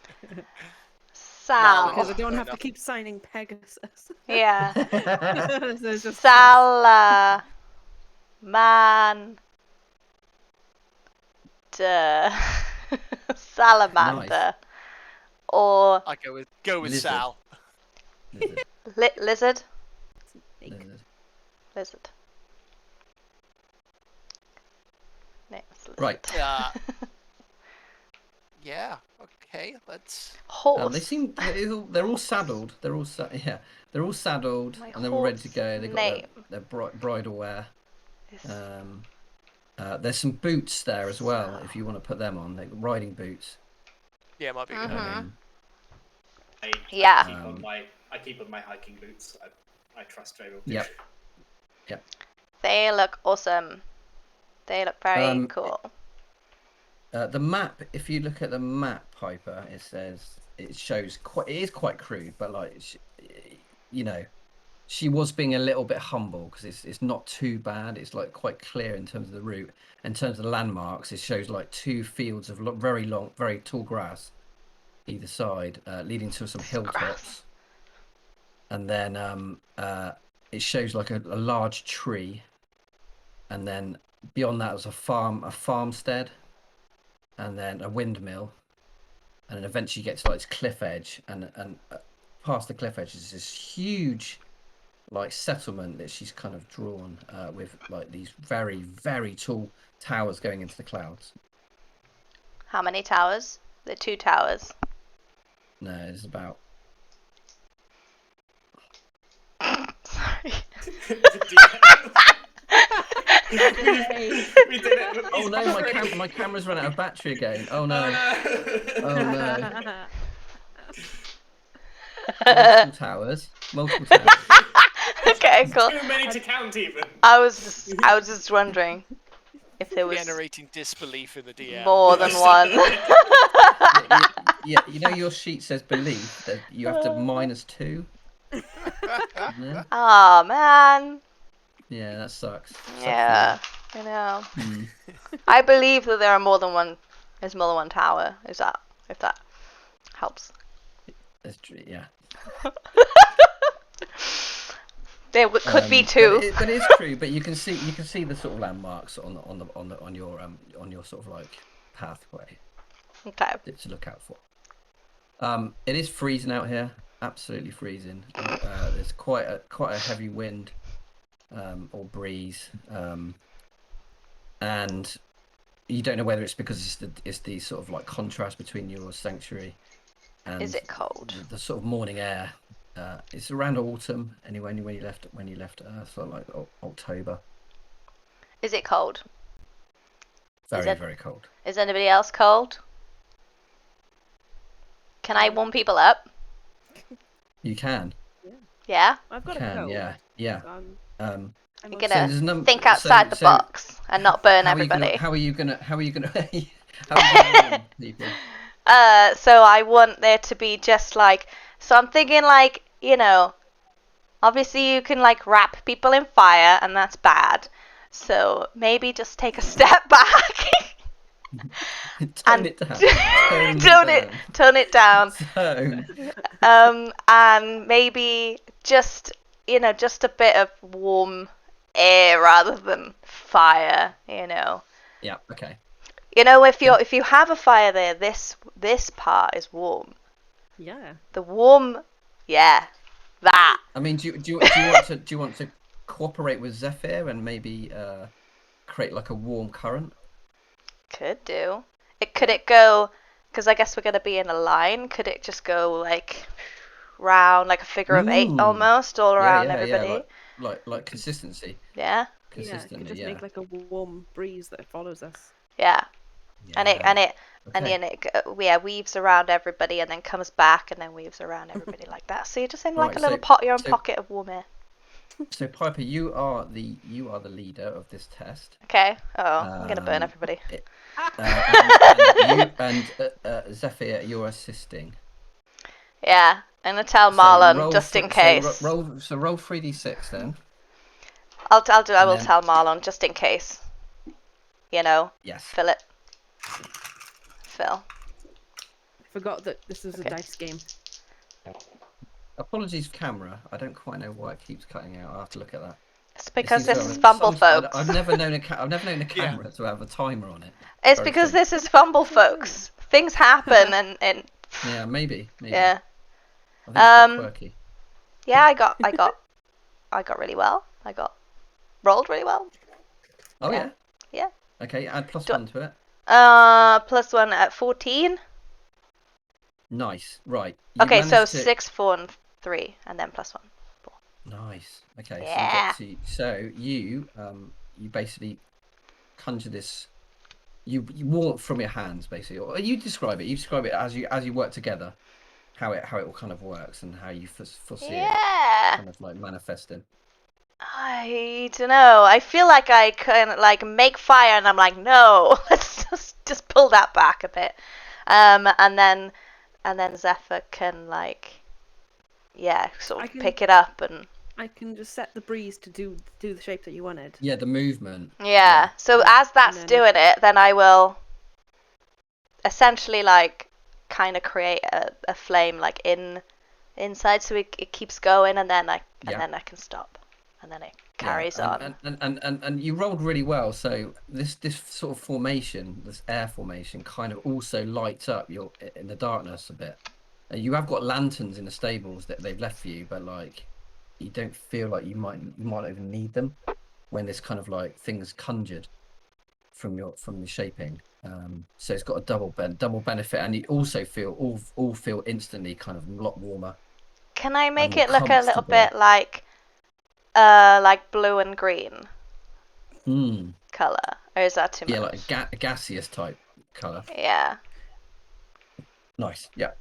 Sal. Because I don't have to keep signing Pegasus. Yeah. So it's just Man. Salamander. Nice. Or I go with Lizard. Sal. lizard. Lizard. Lizard. Next. Right. Yeah. Okay. Let's. Horse. They seem they're all saddled. They're all saddled My and they're all ready to horse go. They got name their bridle wear. is There's some boots there as well if you want to put them on. They're riding boots. Yeah, might be a good idea. I keep on my hiking boots. I trust Drago. Yep. They look awesome. They look very cool. The map, if you look at the map, Piper, it shows it is quite crude, but like she was being a little bit humble because it's not too bad. It's like quite clear in terms of the route. In terms of the landmarks, it shows like 2 fields of very long, very tall grass either side, leading to some hilltops. And then it shows like a large tree, and then beyond that was a farmstead, and then a windmill, and then eventually you get to like this cliff edge, and past the cliff edge is this huge like settlement that she's kind of drawn with like these very, very tall towers going into the clouds. How many towers? The 2 towers. No, it's about. Sorry. We did it. Oh no, my camera's run out of battery again. Oh no. Oh no. Multiple towers. Okay, cool. Too many to count even. I was just wondering if there was Generating disbelief in the DM. more than one. Yeah, you know your sheet says belief that you have to -2. Yeah, Oh man. yeah, that sucks. Yeah, I know. Hmm. I believe that there are more than one. There's more than one tower. If that helps. That's true. Yeah. There could be 2. But it is true. But you can see the sort of landmarks on your sort of like pathway Okay. to look out for. It is freezing out here. Absolutely freezing. There's quite a heavy wind or breeze, and you don't know whether it's because it's the sort of like contrast between your sanctuary and Is it cold? the sort of morning air. It's around autumn anyway. When you left Earth, so like October. Is it cold? Very cold. Is anybody else cold? Can I warm people up? You can. Yeah. I've got a Can cold. yeah. So You're okay. gonna think outside the box and not burn everybody. How are you gonna warn people? So I want there to be just like, so I'm thinking like, obviously you can like wrap people in fire and that's bad. So maybe just take a step back. Tone it down. Tone it down. Tone. And maybe just a bit of warm air rather than fire. Yeah. Okay. If you have a fire there, this part is warm. Yeah. The warm, yeah, that. I mean, do you want to cooperate with Zephyr and maybe create like a warm current? Could do. Could it go? Because I guess we're gonna be in a line. Could it just go like round, like a figure of 8 almost, all around everybody? Yeah, like consistency. Yeah. Consistently, Yeah, it could just make like a warm breeze that follows us. Yeah. And it Okay. weaves around everybody and then comes back and then weaves around everybody like that. So you're just in like Right, a little your own pocket of warm air. So Piper, you are the leader of this test. Okay. Oh, I'm gonna burn everybody. And Zephyr, you're assisting. Yeah, I'm gonna tell Marlon just in case. Roll 3d6 then. I will tell Marlon just in case. Yes. Fill it. Phil. I forgot that this is a dice game. Apologies, camera. I don't quite know why it keeps cutting out. I'll have to look at that. It's because this is Fumble Folks. I've never known a camera to have a timer on it. It's because this is Fumble Folks. Things happen and. Yeah, maybe. Yeah. I think it's quite quirky. Yeah, I got really well. I got rolled really well. Oh yeah. Yeah. Okay, add +1 to it. +1 at 14. Nice. Right. Okay, so 6, 4, and 3, and then +1. 4. Nice. Okay. Yeah. So you basically conjure this. You warm from your hands basically, or you describe it. You describe it as you work together, how it all kind of works and how you foresee it kind of like manifesting. I don't know. I feel like I can like make fire, and I'm like, no, let's just pull that back a bit, and then Zephyr can like, sort of pick it up and. I can just set the breeze to do the shape that you wanted. Yeah, the movement. Yeah. So as that's doing it, then I will essentially like kind of create a flame like inside, so it keeps going, and then I can stop, and then it carries on. And you rolled really well. So this sort of formation, this air formation, kind of also lights up in the darkness a bit. You have got lanterns in the stables that they've left for you, but like. You don't feel like you might even need them when this kind of like thing's conjured from the shaping. So it's got a double benefit, and you also all feel instantly kind of a lot warmer. Can I make it look a little bit like blue and green color, or is that too much? Yeah, like a gaseous type color. Yeah. Nice. Yeah.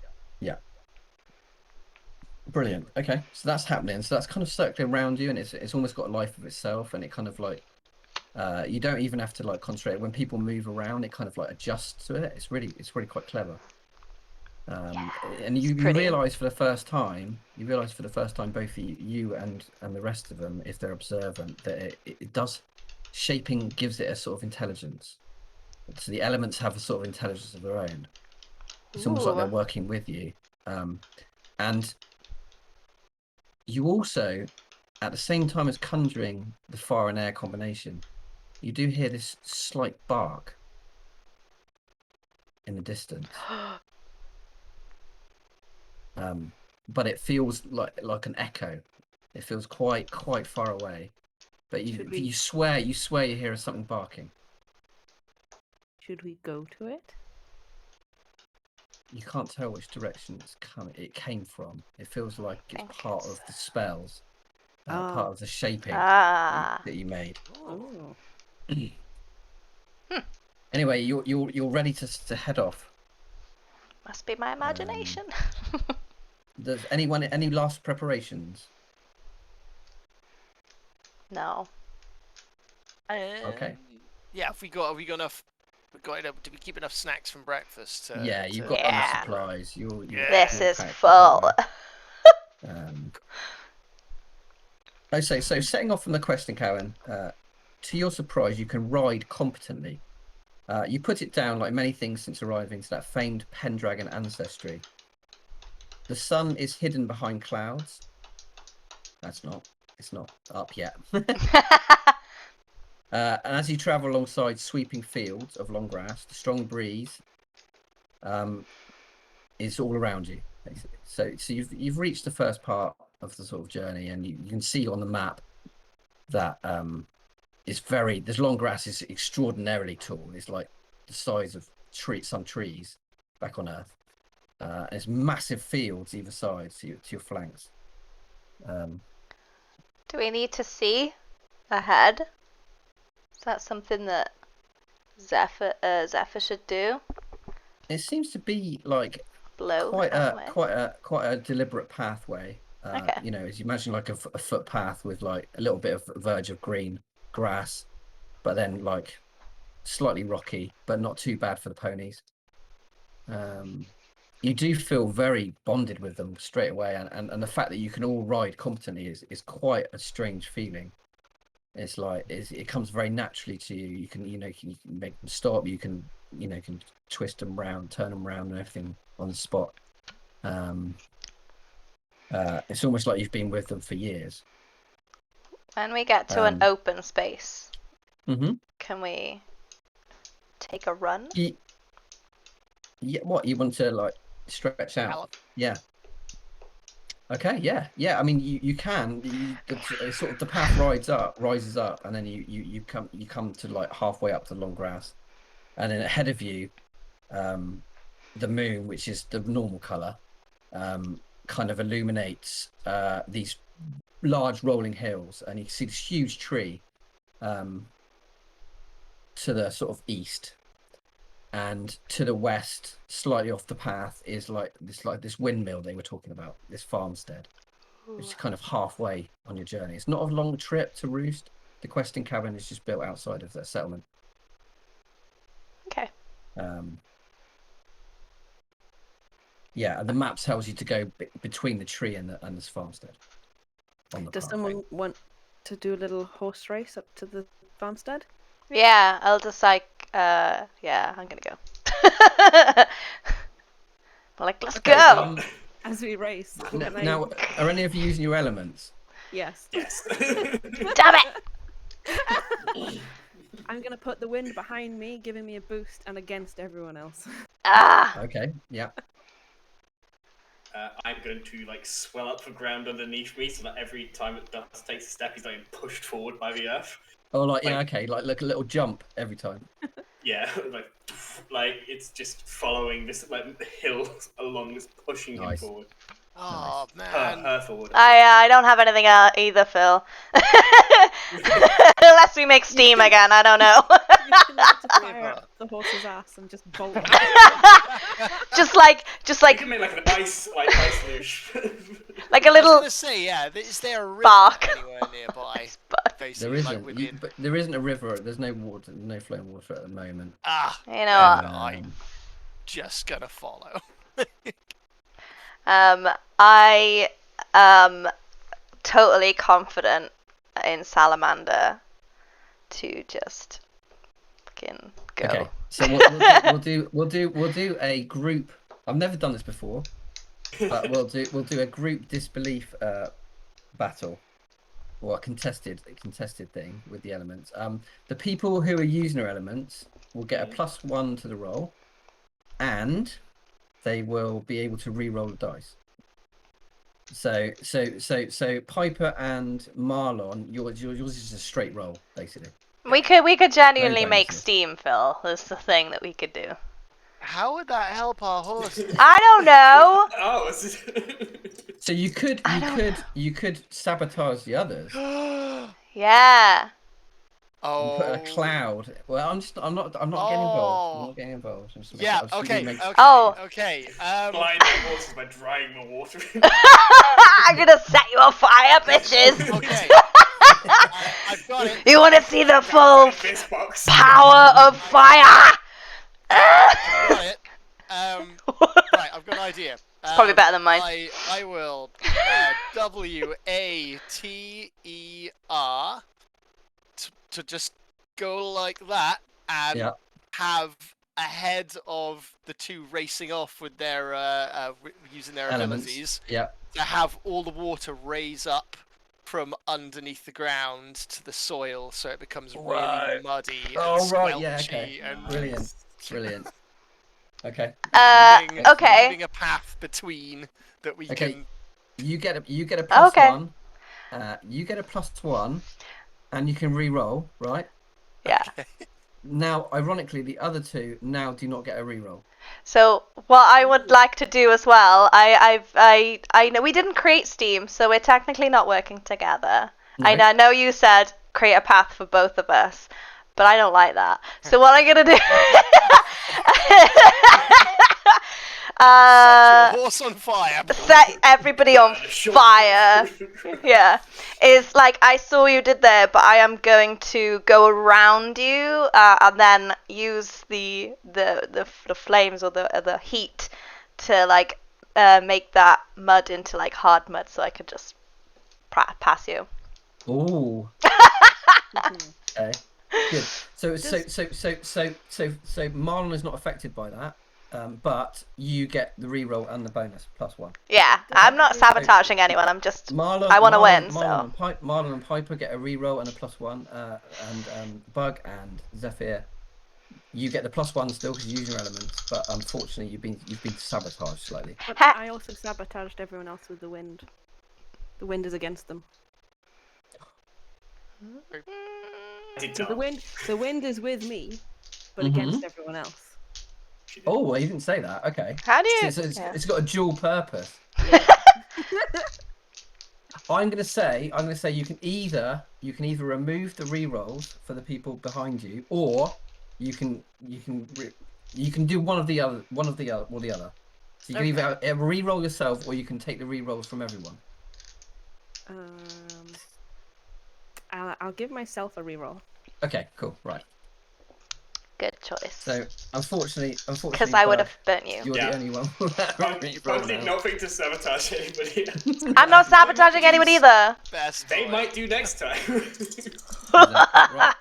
Brilliant. Okay, so that's happening. So that's kind of circling around you, and it's almost got a life of itself, and it kind of like you don't even have to like concentrate. When people move around, it kind of like adjusts to it. It's really quite clever. And you realise for the first time, both you and the rest of them, if they're observant, that it does shaping gives it a sort of intelligence. So the elements have a sort of intelligence of their own. It's almost like they're working with you, and you also, at the same time as conjuring the fire and air combination, you do hear this slight bark in the distance. But it feels like an echo. It feels quite far away. But you swear you hear something barking. Should we go to it? You can't tell which direction it came from. It feels like it's part of the spells, part of the shaping that you made. Oh. Anyway, you're ready to head off. Must be my imagination. Does anyone any last preparations? No. Okay. Yeah, have we got enough? Did we keep enough snacks from breakfast? Yeah, you've got enough supplies. This is full. So setting off from the Tutenkamun, to your surprise, you can ride competently. You put it down like many things since arriving to that famed Pendragon ancestry. The sun is hidden behind clouds. It's not up yet. And as you travel alongside sweeping fields of long grass, the strong breeze is all around you. So you've reached the first part of the sort of journey, and you can see on the map that this long grass is extraordinarily tall. It's like the size of some trees back on Earth. And it's massive fields either side to your flanks. Do we need to see ahead? Is that something that Zephyr should do? It seems to be like Blow quite a deliberate pathway. Okay. You know, as you imagine, like a footpath with like a little bit of verge of green grass, but then like slightly rocky, but not too bad for the ponies. You do feel very bonded with them straight away, and the fact that you can all ride competently is quite a strange feeling. It's like it comes very naturally to you. You can make them stop. You can twist them round, turn them round, and everything on the spot. It's almost like you've been with them for years. When we get to an open space, can we take a run? Yeah. What you want to like stretch out? Yeah. Okay. Yeah. I mean, you can. Sort of the path rises up, and then you come to like halfway up the long grass, and then ahead of you, the moon, which is the normal color, kind of illuminates these large rolling hills, and you see this huge tree to the sort of east, and to the west, slightly off the path, is like this windmill they were talking about, this farmstead, which is kind of halfway on your journey. It's not a long trip to Roost. The Tutenkamun is just built outside of that settlement. Okay. Yeah, and the map tells you to go between the tree and this farmstead. Does someone want to do a little horse race up to the farmstead? Yeah, I'll just like, I'm gonna go. Like, let's go! As we race. Now, are any of you using your elements? Yes. Damn it! I'm gonna put the wind behind me, giving me a boost, and against everyone else. Okay, yeah. I'm going to like swell up the ground underneath me, so that every time it takes a step, he's like pushed forward by the earth. Oh, like okay, like a little jump every time. Yeah, like it's just following this like hill along, just pushing him forward. Oh man! Her forward. I don't have anything either, Phil. Unless we make steam again, I don't know. You can fire up the horse's ass and just bolt. just like. You can make like an ice luge. Like a little. I was gonna say, yeah. Is there a river bark anywhere nearby? There isn't. But there isn't a river. There's no water. No flowing water at the moment. You know what? I'm just gonna follow. I am totally confident in Salamander to just fucking go. Okay, so we'll do a group. I've never done this before, but we'll do a group disbelief battle, or a contested thing with the elements. The people who are using their elements will get a +1 to the roll, and they will be able to re-roll the dice. So Piper and Marlon, yours is a straight roll, basically. We could genuinely make bonuses. steam, Phil. That's the thing that we could do. How would that help our horse? I don't know. Oh, So you could sabotage the others. Yeah. And put a cloud. Well, I'm not getting involved. I'm not getting involved. Okay. Oh. Okay. Blind the horses by drying the water. I'm gonna set you on fire, bitches. Okay. I've got it. You want to see the full This box. power of fire? I've got it. Right, I've got an idea. It's probably better than mine. I will WATER to just go like that and have ahead of the two racing off with their using their abilities. Yeah. To have all the water raise up from underneath the ground to the soil, so it becomes really muddy and squelchy and Brilliant. Okay. Okay. a path between that we can. You get a plus one. You get a +1, and you can re-roll, right? Yeah. Now, ironically, the other two now do not get a re-roll. So what I would like to do as well, I know we didn't create Steam, so we're technically not working together. No. I know you said create a path for both of us, but I don't like that. So what I'm gonna do? Set your horse on fire. Set everybody on fire. Yeah, is like I saw you did there, but I am going to go around you and then use the flames or the heat to like make that mud into like hard mud, so I could just pass you. Ooh. Okay. Good. So Marlon is not affected by that. But you get the reroll and the bonus +1. Yeah, I'm not sabotaging anyone. I'm just I want to win. Marlon and Piper get a reroll and a +1, and Bug and Zephyr, you get the +1 still because you use your elements. But unfortunately, you've been sabotaged slightly. But I also sabotaged everyone else with the wind. The wind is against them. So the wind is with me, but against everyone else. Oh, well, you didn't say that. Okay. How do you? So it's got a dual purpose. I'm gonna say you can either remove the rerolls for the people behind you, or you can do one or the other. So you can either reroll yourself, or you can take the rerolls from everyone. I'll give myself a reroll. Okay, cool, right. Good choice. So unfortunately, because I would have burnt you. You're the only one. Bug did not think to sabotage anybody. I'm not sabotaging anyone either. They might do next time. Right.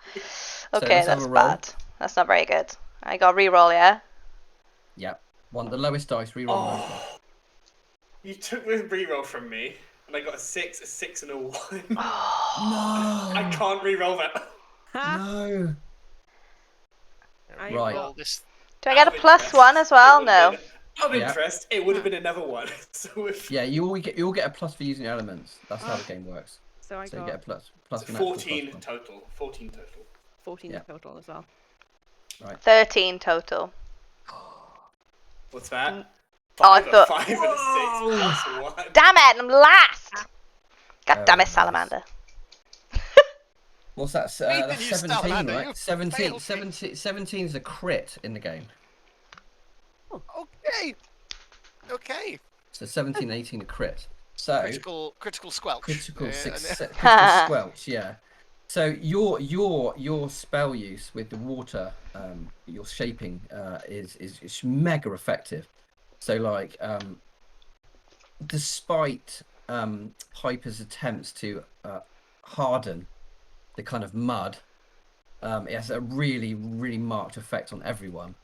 Okay, so that's bad. That's not very good. I got reroll, yeah. Yeah, the lowest dice reroll. You took the reroll from me, and I got a 6, a 6, and a 1. No. I can't reroll that. No. Right. Do I get a +1 as well? No. I'm impressed. It would have been another 1. So if... Yeah, you all get a plus for using elements. That's how the game works. So you get a plus. 14 total. 14 total. 14 total as well. Right. 13 total. What's that? I thought. 5 and a 6 plus 1. Damn it! I'm last. God damn it, Salamander. What's that? That's 17, right? 17 is a crit in the game. Oh, okay. So 17, 18 a crit. So critical squelch. Critical squelch, yeah. So your spell use with the water, your shaping is mega effective. So like, despite Piper's attempts to harden the kind of mud, it has a really, really marked effect on everyone.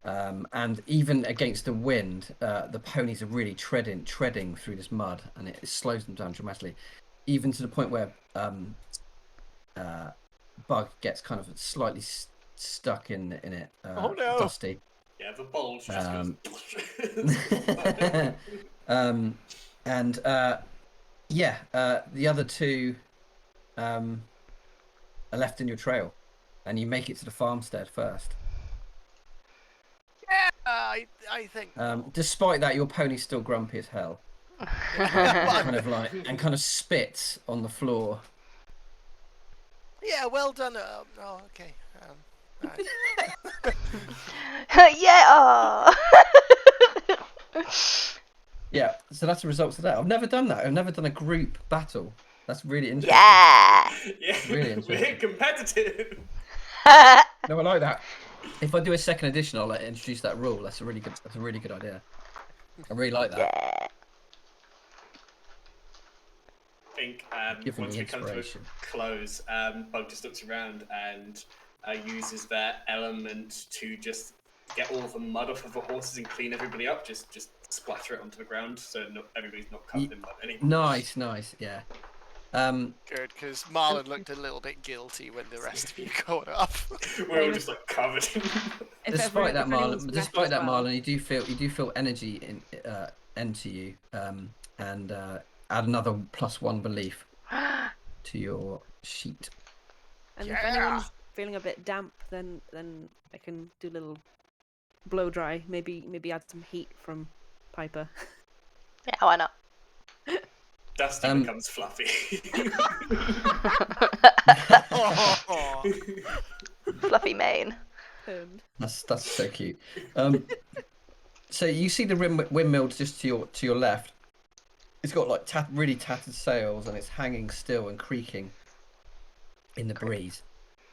And even against the wind, the ponies are really treading through this mud, and it slows them down dramatically, even to the point where Bug gets kind of slightly stuck in it. Oh no! Dusty. Yeah, the bulge just goes. Yeah, the other two are left in your trail, and you make it to the farmstead first. Yeah, I think. Despite that, your pony's still grumpy as hell. Kind of spits on the floor. Yeah, well done. Oh, okay. Right. Yeah. Aw. Yeah, so that's the results of that. I've never done that. I've never done a group battle. That's really interesting. Yeah. Yeah, Really interesting. we're competitive. No, I like that. If I do a second edition, I'll introduce that rule. That's a really good idea. I really like that. Yeah. I think Giving once me we come to a inspiration. close, Bug just looks around and uses their element to just get all the mud off of the horses and clean everybody up. Just splatter it onto the ground so everybody's not covered in mud anymore. Nice, yeah. Good, because Marlon looked a little bit guilty when the rest of you got up. We're all just like covered in Despite that, anyone's left as well. Marlon, you do feel energy into you, and add another +1 belief to your sheet. And if anyone's feeling a bit damp, then I can do a little blow dry. Maybe add some heat from Piper. Yeah, why not? Dusty becomes fluffy. Fluffy mane. That's so cute. So you see the windmill just to your left. It's got like really tattered sails, and it's hanging still and creaking in the breeze.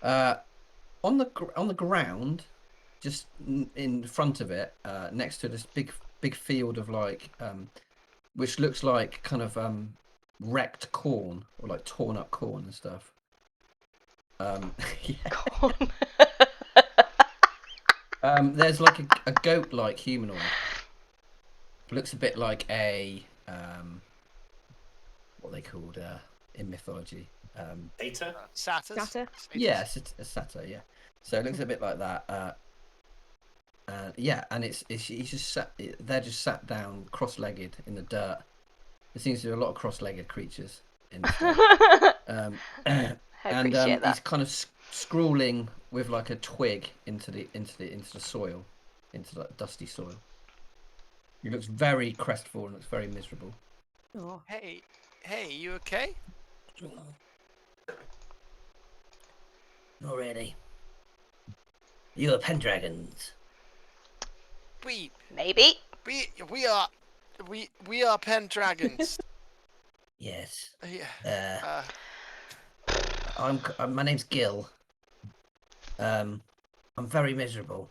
On the ground, just in front of it, next to this big field of which looks like kind of wrecked corn or like torn up corn and stuff. Yeah. Corn. There's like a goat-like humanoid. Looks a bit like a what they called in mythology. Data? Satyr? Yes, it's a satyr. Yeah. So it looks a bit like that. Yeah, and he's just they're just sat down cross-legged in the dirt. There seems to be a lot of cross-legged creatures in this I and appreciate that. he's kind of scrawling with like a twig into the soil, into the dusty soil. He looks very crestfallen. Looks very miserable. Oh. Hey, you okay? Not really. You are Pendragons. Maybe. We are Pendragons. Yes. Yeah. My name's Gil. I'm very miserable.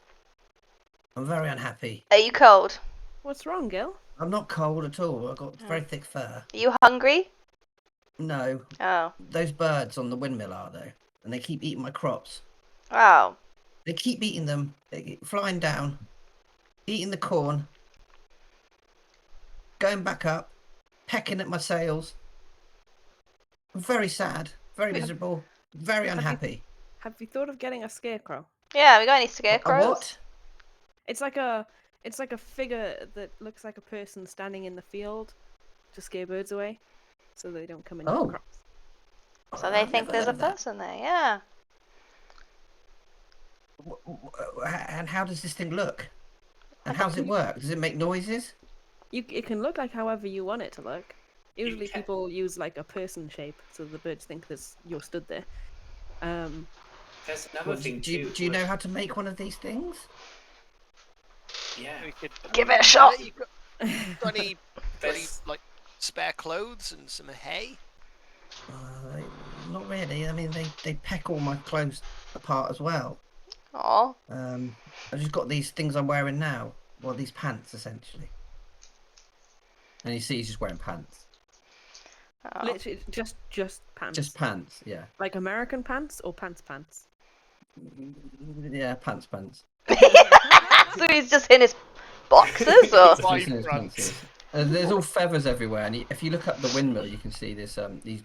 I'm very unhappy. Are you cold? What's wrong, Gil? I'm not cold at all. I've got very thick fur. Are you hungry? No. Oh. Those birds on the windmill are though, and they keep eating my crops. Oh. They keep eating them. They keep flying down, eating the corn, going back up, pecking at my sails. I'm very sad, very miserable, very unhappy. Have you thought of getting a scarecrow? Yeah, we got any A scarecrows? what? It's like a figure that looks like a person standing in the field to scare birds away, so they don't come into the crops. So they think there's a person there, yeah. And how does this thing look? And how does it work? Does it make noises? It can look like however you want it to look. Usually people use like a person shape, so the birds think you're stood there. There's another thing too. Do you know how to make one of these things? Yeah. Give it a shot. Got any like spare clothes and some hay? Not really. I mean, they peck all my clothes apart as well. Oh. I've just got these things I'm wearing now. Well, these pants essentially. And you see, he's just wearing pants. Oh. Literally, just pants. Just pants, yeah. Like American pants or pants? Yeah, pants. So he's just in his boxes, or? There's all feathers everywhere, and if you look up the windmill, you can see there's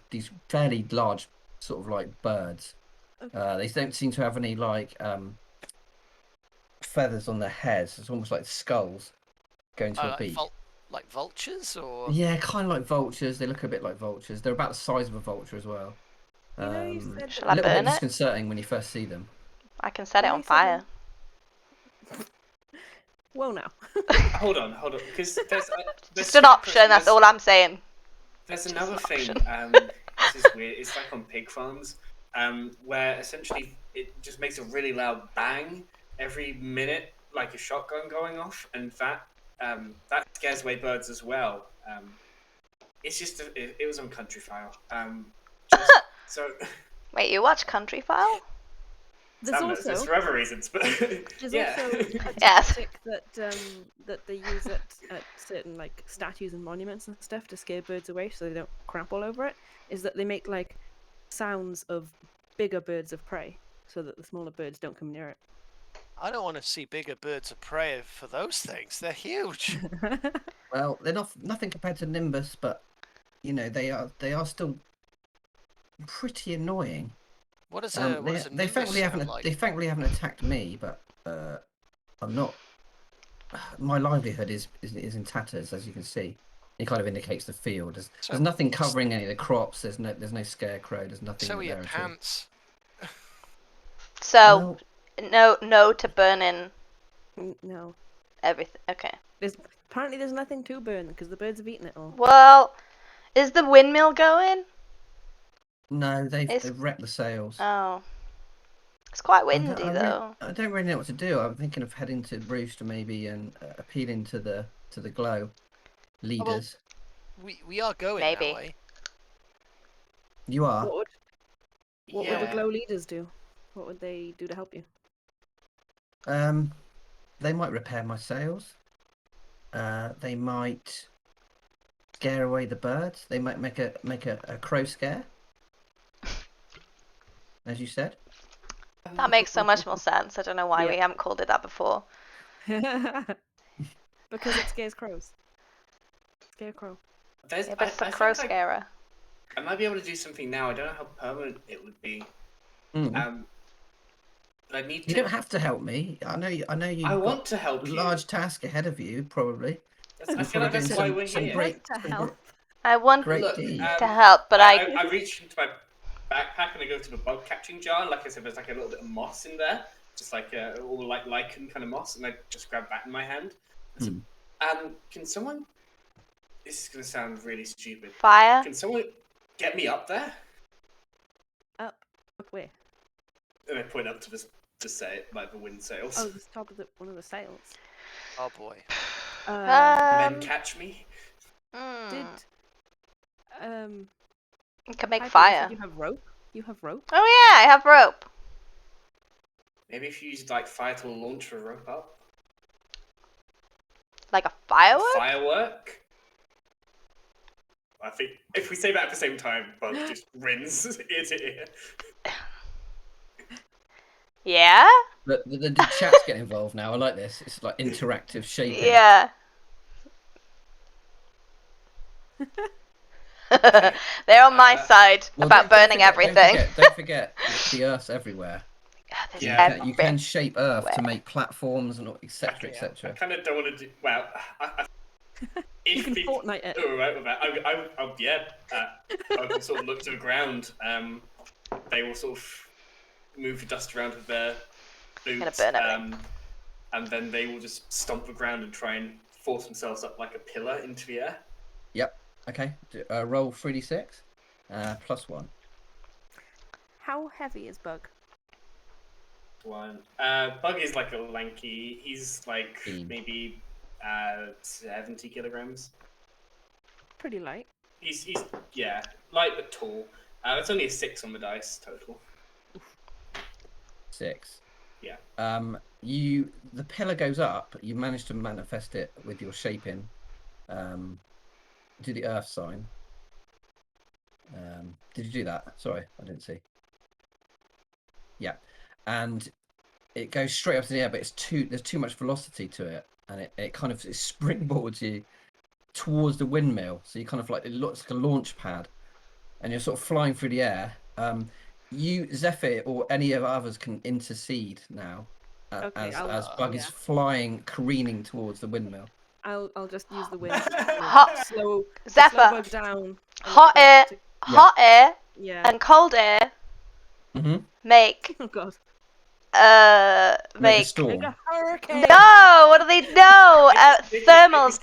these fairly large sort of like birds. Okay. They don't seem to have any like feathers on their heads. It's almost like skulls going to a beak. like vultures or? Yeah, kind of like vultures. They look a bit like vultures. They're about the size of a vulture as well. You know, you said Shall A I little bit burn it? disconcerting when you first see them. I can set it You on said fire. Well, now. Hold on, because there's Just an option, that's all I'm saying. There's Just another an thing. option. This is weird. It's like on pig farms, where essentially it just makes a really loud bang every minute, like a shotgun going off, and that scares away birds as well. It's just it was on Country File. So Wait, you watch Country File? There's Sam knows this also for other reasons, but there's yeah. also a Yes. tactic that they use at certain like statues and monuments and stuff to scare birds away, so they don't crap all over it. Is that they make like sounds of bigger birds of prey, so that the smaller birds don't come near it. I don't want to see bigger birds of prey for those things. They're huge. Well, they're nothing compared to Nimbus, but you know they are still pretty annoying. What is They Nimbus thankfully sound like? they thankfully haven't attacked me, but I'm not. My livelihood is in tatters, as you can see. It kind of indicates the field. There's nothing covering any of the crops. There's no scarecrow. There's nothing. So are your there at all. pants. So, Well, no to burning No, everything. Okay. apparently there's nothing to burn because the birds have eaten it all. Well, is the windmill going? no, they've It's- wrecked the sails. Oh. It's quite windy, though. I don't really know what to do. I'm thinking of heading to Rooster maybe and appealing to the glow leaders. We are going Maybe. that way. You are. What would the Yeah. glow leaders do? What would they do to help you? They might repair my sails. They might scare away the birds. They might make a crow scare, as you said. That makes so much more sense. I don't know why we Yeah. haven't called it that before. Because it scares crows. Scarecrow. Yeah, but it's a I crow think scarer. I might be able to do something now. I don't know how permanent it would be. Mm. But I need to. You don't have to help me. I know you. I want to help you. Large task ahead of you, probably. I feel like that's why we're some here. great, To some help. I want great Look, deeds. to help, but I reach into my backpack and I go to the bug catching jar. And like I said, there's like a little bit of moss in there, just like all like lichen kind of moss, and I just grab that in my hand. So, can someone? This is gonna sound really stupid. Fire? Can someone get me up there? Up where? And I point up to like the wind sails. Oh, the top of one of the sails. Oh boy. And then catch me. Did You can make Piper, you fire. said you have rope? You have rope? Oh yeah, I have rope. Maybe if you used like fire to launch a rope up. Like a firework? Firework? I think if we say that at the same time, Bug just grins ear to ear. Yeah? The chat's getting involved now. I like this. It's like interactive shaping. Yeah. They're on my side Well, about burning don't everything. Don't forget the Earth's everywhere. There's Yeah. You can shape Earth to everywhere. make platforms and etc. I etc. kind of don't want to do. Well, You can Fortnite it. All right with that. I can sort of look to the ground. They will sort of move the dust around with their boots, Gonna burn everything. and then they will just stomp the ground and try and force themselves up like a pillar into the air. Yep. Okay. Roll 3d6 +1. How heavy is Bug? One. Bug is like a lanky. He's like maybe 70 kilograms. Pretty light. He's light but tall. That's only a 6 on the dice total. 6. Yeah. The pillar goes up. You manage to manifest it with your shaping. Do the Earth sign. Did you do that? Sorry, I didn't see. Yeah, and it goes straight up to the air, but there's too much velocity to it, and it kind of springboards you towards the windmill. So you kind of like, it looks like a launch pad, and you're sort of flying through the air. You, Zephyr, or any of the others can intercede now, Okay, as Bug is flying, careening towards the windmill. I'll just use the wind to Hot slow Zephyr. bug down. a Hot little air, bit hot air, Yeah. and cold air Mm-hmm. make Oh god. Make a Make storm. a hurricane. no. What do they know? Thermals.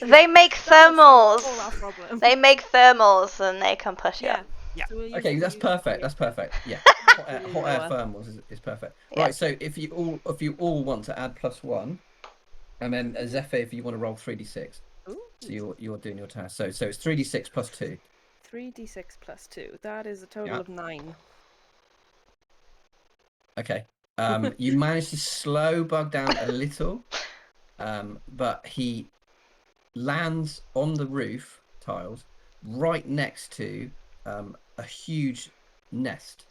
They make thermals. All our problem. They make thermals, and they can push you. Yeah. Yeah. So we'll Okay, use- that's we'll use perfect. the- That's perfect. Yeah, hot air Lower. thermals is perfect. Yeah. Right. So if you all want to add +1, and then Zephyr, if you want to roll 3d6. Ooh. So you're doing your task. So it's 3d6 plus 2. 3d6 plus 2. That is a total Yeah. of 9. Okay. You managed to slow Bug down a little, but he lands on the roof tiles right next to a huge nest,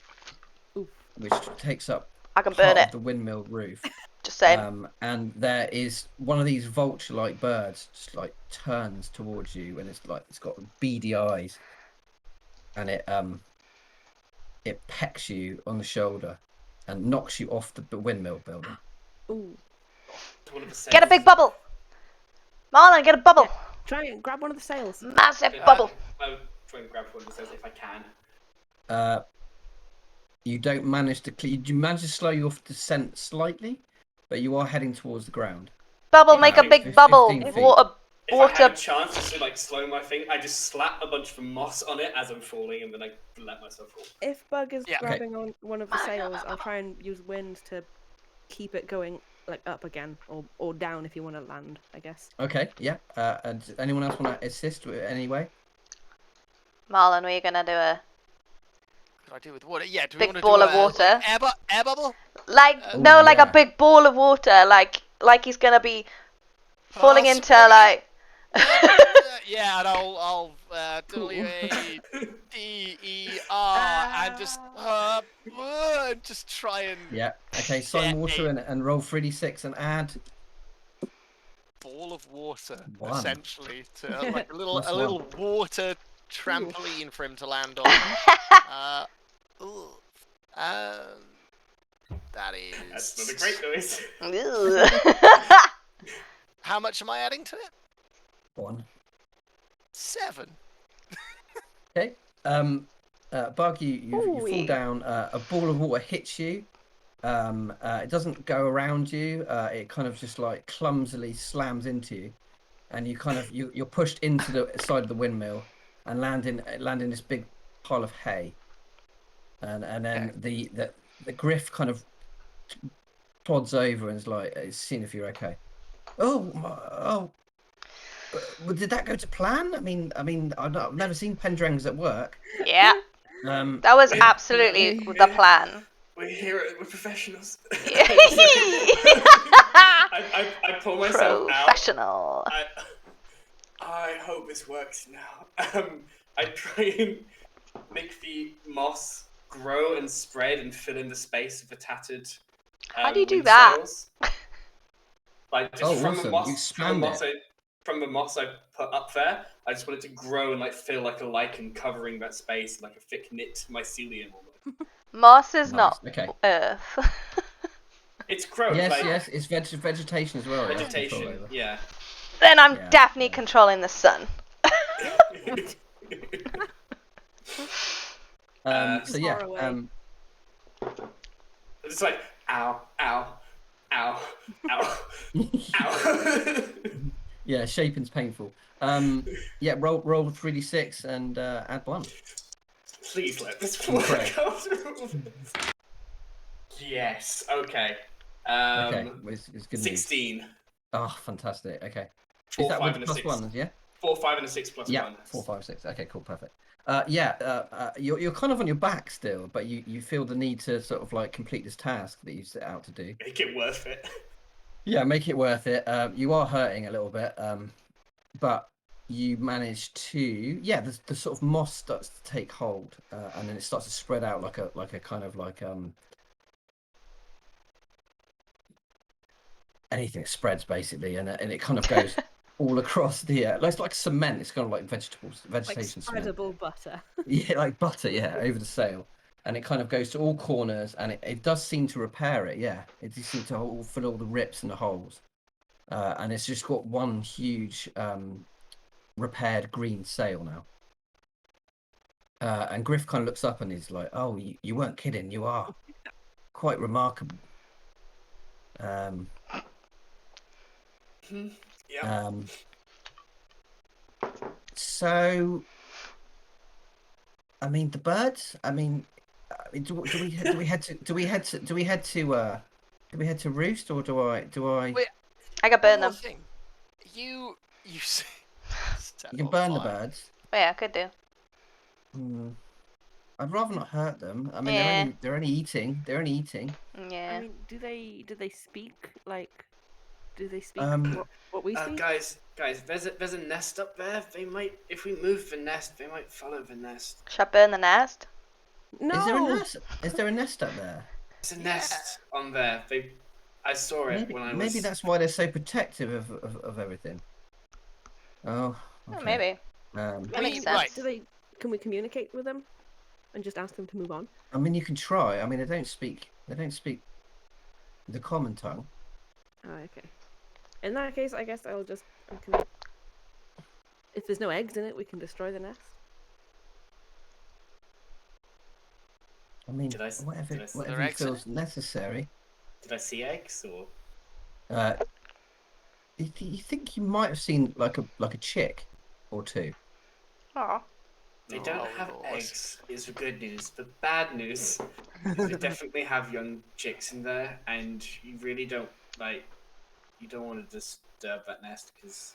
Oof. which takes up I can burn part of it. the windmill roof. Just saying. And there is one of these vulture-like birds just like turns towards you, and it's got beady eyes, and it pecks you on the shoulder and knocks you off the windmill building. Ooh. Get a big bubble. Marlon, get a bubble. Try and grab one of the sails. Massive bubble. I'll try and grab one that says if I can. You don't manage to you manage to slow your descent slightly, but you are heading towards the ground. Bubble, make a big 15 bubble. feet. Water. If I had a chance just to like slow my thing, I just slap a bunch of moss on it as I'm falling, and then I let myself fall. If Bug is Yeah. Okay. grabbing on one of the sails, I'll try and use wind to keep it going like up again, or down if you want to land, I guess. Okay, yeah. And does anyone else want to assist with any way? Marlon, were you gonna do a What do I do with water? Yeah, do we big want to ball do of water? air bubble? Like Ooh, no, like a yeah. big ball of water, like he's gonna be falling I'll into swing it. like. Yeah, and I'll W-A-D-E-R and just try and Yeah. Okay, sign water and roll 3d6 and add. ball of water, 1. essentially, to like a Plus little 1. water trampoline for him to land on. Ooh. That is. That's not a great noise. How much am I adding to it? 1. 7. Okay. Bug, you fall Ooh-wee. down. A ball of water hits you. It doesn't go around you. It kind of just like clumsily slams into you, and you're pushed into the side of the windmill and land in this big pile of hay. And then the griff kind of plods over and is like, it's seeing if you're okay. Oh. Did that go to plan? I mean, I've never seen Pendrang's at work. Yeah, that was absolutely the plan. We're here. We're professionals. I I pull myself out. Professional. I hope this works now. I try and make the moss grow and spread and fill in the space of the tattered. How do you do wind that? sails. Like just Oh, from awesome. the moss, You expand from the moss I put up there, I just want it to grow and like feel like a lichen covering that space, like a thick knit mycelium. Moss is Nice, not okay. earth. It's growth. Yes, like, yes, it's vegetation as well. you have control vegetation. over. Yeah. Then I'm Yeah, definitely yeah. controlling the sun. So yeah, Far away. It's like ow, ow, ow, ow, ow. yeah, shaping's painful. Yeah, roll 3d6 and add 1. Please let this work Okay. out. Yes. Okay. Okay, it's good news. 16. Oh, fantastic. Okay. 4, Is that 5, with and a plus 6. 1? Yeah. 4, 5, and a 6 plus Yeah. 1. 4, 5, 6. Okay, cool, perfect. You're kind of on your back still, but you feel the need to sort of like complete this task that you set out to do. Make it worth it. Yeah, make it worth it. You are hurting a little bit, but you manage to. Yeah, the sort of moss starts to take hold, and then it starts to spread out like a kind of like anything that spreads basically, and it kind of goes all across the. It's like cement. It's kind of like vegetation Like cement. spreadable butter. Yeah, like butter. Yeah, over the sail, and it kind of goes to all corners, and it does seem to repair it. Yeah, it does seem to fill all the rips and the holes. and it's just got one huge repaired green sail now. And Griff kind of looks up and he's like, "Oh, you weren't kidding. You are quite remarkable." Yeah. So, I mean, the birds. I mean, do we head to roost, or do I? Wait, I can burn them. Thing. You set You can on burn the fire. birds. Oh, yeah, I could do. I'd rather not hurt them. I mean, Yeah. they're only eating. They're only eating. Yeah. I mean, do they speak like? Do they speak Um, what we speak? Guys, there's a nest up there. They might, if we move the nest, they might follow the nest. Should I burn the nest? No. Is there a nest? Is there a nest up there? There's a nest on there. I saw it when I was. Maybe that's why they're so protective of everything. Oh, Oh, okay. maybe. That makes sense. Right. Can we communicate with them, and just ask them to move on? I mean, you can try. I mean, they don't speak the common tongue. Oh, okay. In that case, I guess I'll just. If there's no eggs in it, we can destroy the nest. I mean, Did I whatever there he feels necessary. Did I see eggs or? You think you might have seen like a chick or two? Oh. They don't have eggs, is the good news. The bad news is they definitely have young chicks in there, and you really don't want to disturb that nest, because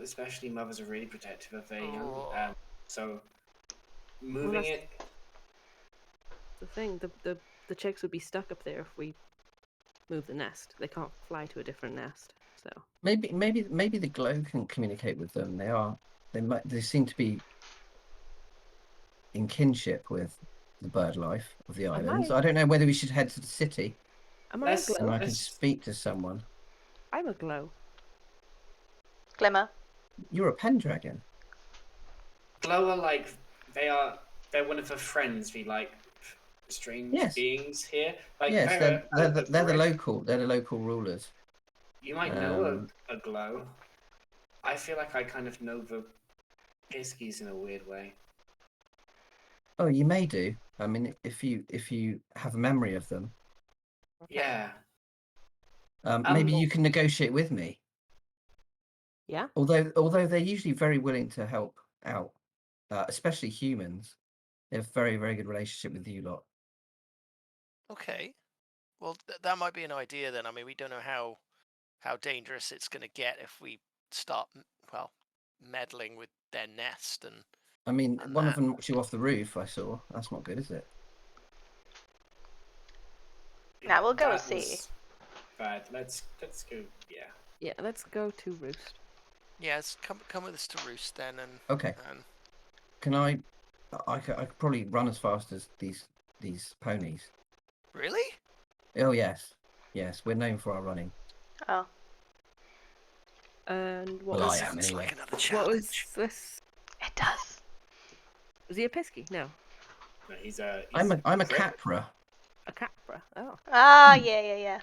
especially mothers are really protective of their young. So moving it. The thing, the chicks would be stuck up there if we move the nest. They can't fly to a different nest, so. Maybe the glow can communicate with them. They seem to be in kinship with the bird life of the islands. I don't know whether we should head to the city. Am I a glow? And I can speak to someone. I'm a glow. Glimmer. You're a pendragon. Glow are they're one of the friends, the strange beings here. Yes, they're the local rulers. You might know a glow. I feel like I kind of know the Piskies in a weird way. Oh, you may do. I mean, if you have a memory of them. Yeah. Maybe you can negotiate with me. Yeah. Although they're usually very willing to help out, especially humans. They have a very, very good relationship with you lot. Okay. Well, that might be an idea then. I mean, we don't know how dangerous it's going to get if we start, meddling with their nest and. I mean, one of them knocked you off the roof. I saw. That's not good, is it? Now we'll go and see. Bad. Let's go. Yeah. Yeah. Let's go to roost. Yeah, let's come with us to roost then, and. Okay. Can I could probably run as fast as these ponies. Really? Oh yes, we're known for our running. Oh. And what was I am anyway. Like another challenge. What was this? It does. Was he a Pisky? No. No, I'm a Capra. A Capra. Oh. Ah, yeah.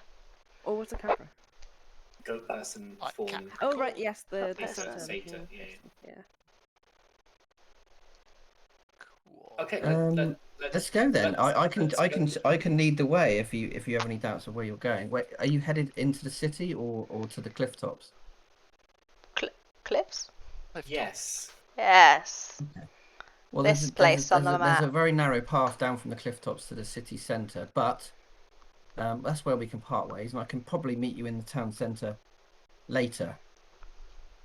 Or what's a Capra? Goat person form. Oh right, yes, the Satyr. Yeah. Cool. Okay. Let's go then. I can lead the way if you have any doubts of where you're going. Wait, are you headed into the city or to the cliff tops? Cliffs? Yes. Yes. Okay. Well, This place on the map. There's a very narrow path down from the cliff tops to the city centre, but that's where we can part ways, and I can probably meet you in the town centre later.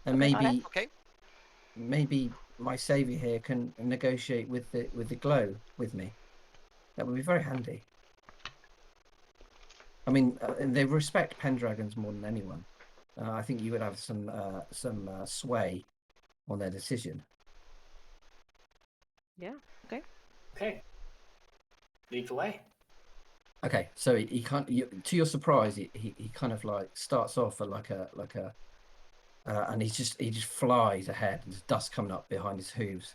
And maybe my saviour here can negotiate with the glow with me. That would be very handy. I mean, they respect pendragons more than anyone. I think you would have some sway on their decision. Yeah. Okay. Okay. Lead the way. Okay, so he can't. To your surprise, he kind of like starts off at like a and he just flies ahead, and there's dust coming up behind his hooves.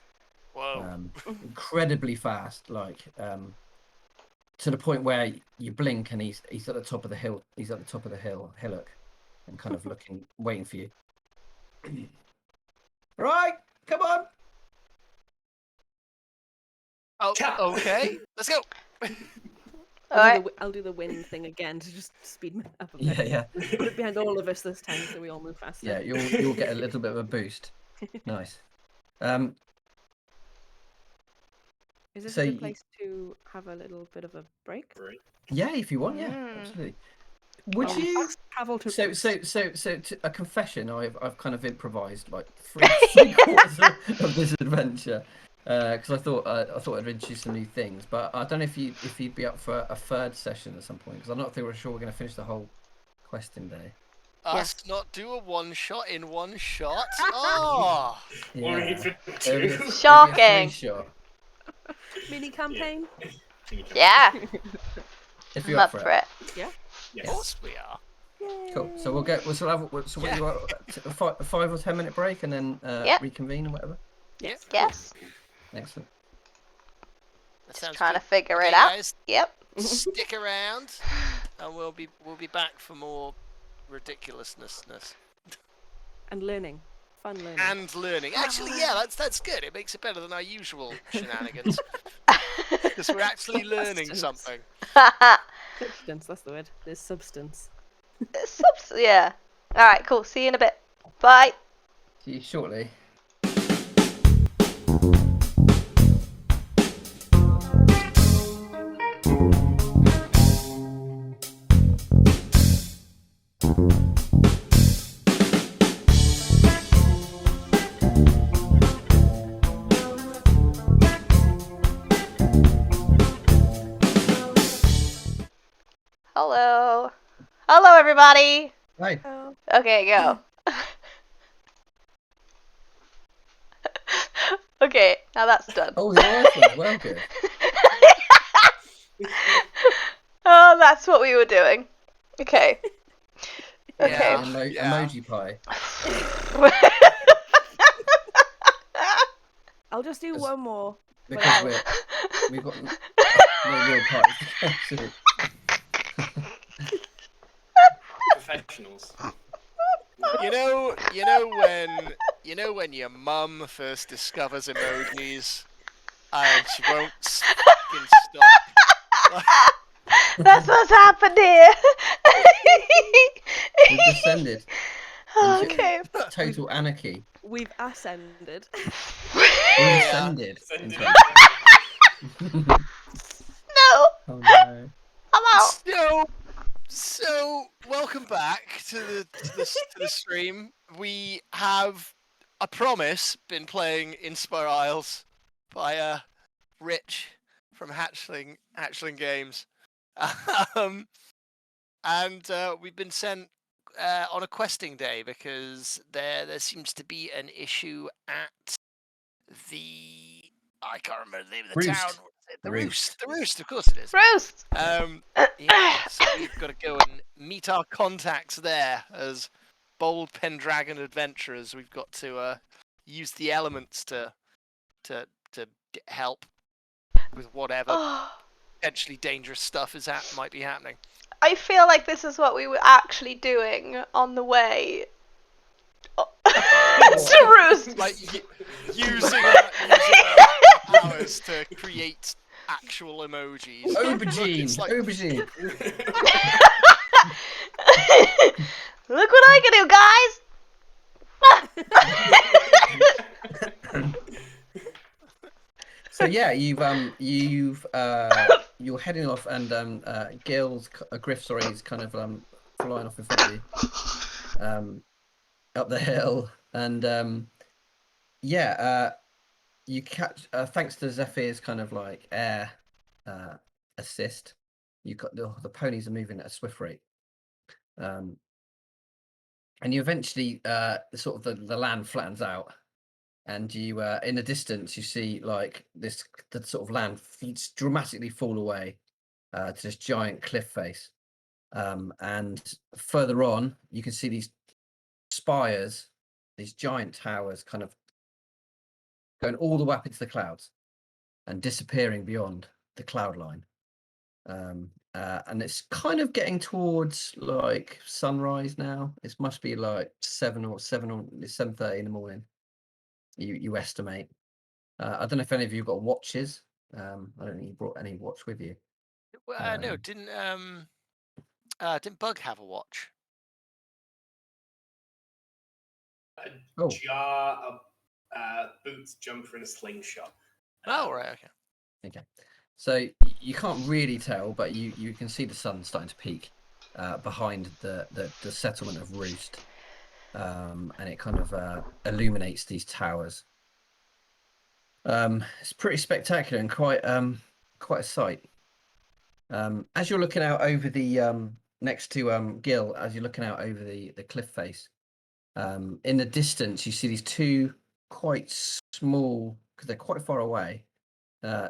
Whoa! Incredibly fast, to the point where you blink and he's at the top of the hill. He's at the top of the hillock. and kind of looking, waiting for you. Right, come on. Oh, okay. Let's go. I'll do the wind thing again to just speed me up a bit. Yeah. Put it behind all of us this time so we all move faster. Yeah, you'll get a little bit of a boost. Nice. Is this so a good place to have a little bit of a break? Yeah, if you want, yeah, absolutely. Would you travel to? So a confession. I've kind of improvised like three quarters of this adventure because I thought I'd introduce some new things, but I don't know if you'd be up for a third session at some point because I'm not sure we're going to finish the whole questing day. Us not do a one shot in one shot. Oh, Yeah. Shocking. Mini campaign. Yeah. If I'm you're up up for it. Yeah. of course we are. Yay. Cool. So we'll get. So what you want? A 5 or 10 minute break and then reconvene and whatever. Yes. Yes. Excellent. That Just sounds trying good. to figure Okay, it out. guys, Yep. stick around, and we'll be back for more ridiculousness And learning. Fun learning. and learning. Actually, yeah, that's good. It makes it better than our usual shenanigans because we're actually learning something. Substance, that's the word. There's substance. Yeah. All right. Cool. See you in a bit. Bye. See you shortly. Hello. Hello, everybody. Hi. Oh. Okay, go. Okay, now that's done. Oh, the last one's well good. Oh, that's what we were doing. Okay. Okay. Emoji pie. I'll just do one more. Because we've got no real parts to go to. Professionals. You know when your mum first discovers emojis and she won't fucking stop. That's what's happened here. We've descended Okay. into total anarchy. We've ascended. We've ascended. No. Oh no. I'm out. So welcome back to the stream. We have, I promise, been playing Inspirisles by Rich from Hatchling Games, and we've been sent on a questing day because there seems to be an issue at the, I can't remember the name of the town. The Roost, of course it is. Roost. Yeah, so we've got to go and meet our contacts there as bold Pendragon adventurers. We've got to use the elements to help with whatever potentially dangerous stuff might be happening. I feel like this is what we were actually doing on the way to Roost. Like using our powers to create actual emojis. Aubergine. Aubergine. Look what I can do, guys. So yeah, you're heading off, and Griff, is kind of flying off in front of you, up the hill, and you catch thanks to Zephyr's kind of like air assist. You got the ponies are moving at a swift rate, and you eventually sort of the land flattens out. And you, in the distance, you see like the sort of land dramatically fall away to this giant cliff face. And further on, you can see these spires, these giant towers, kind of going all the way up into the clouds and disappearing beyond the cloud line. and it's kind of getting towards like sunrise now. It must be like 7:30 in the morning. You estimate. I don't know if any of you got watches. I don't think you brought any watch with you. No, didn't Bug have a watch? A Oh. jar, boots, jumper, and a slingshot. Oh, right, okay. Okay, so you can't really tell, but you can see the sun starting to peak behind the settlement of Roost, and it kind of illuminates these towers. It's pretty spectacular and quite a sight. As you're looking out over the next to Gil, as you're looking out over the cliff face, in the distance you see these two quite small, because they're quite far away.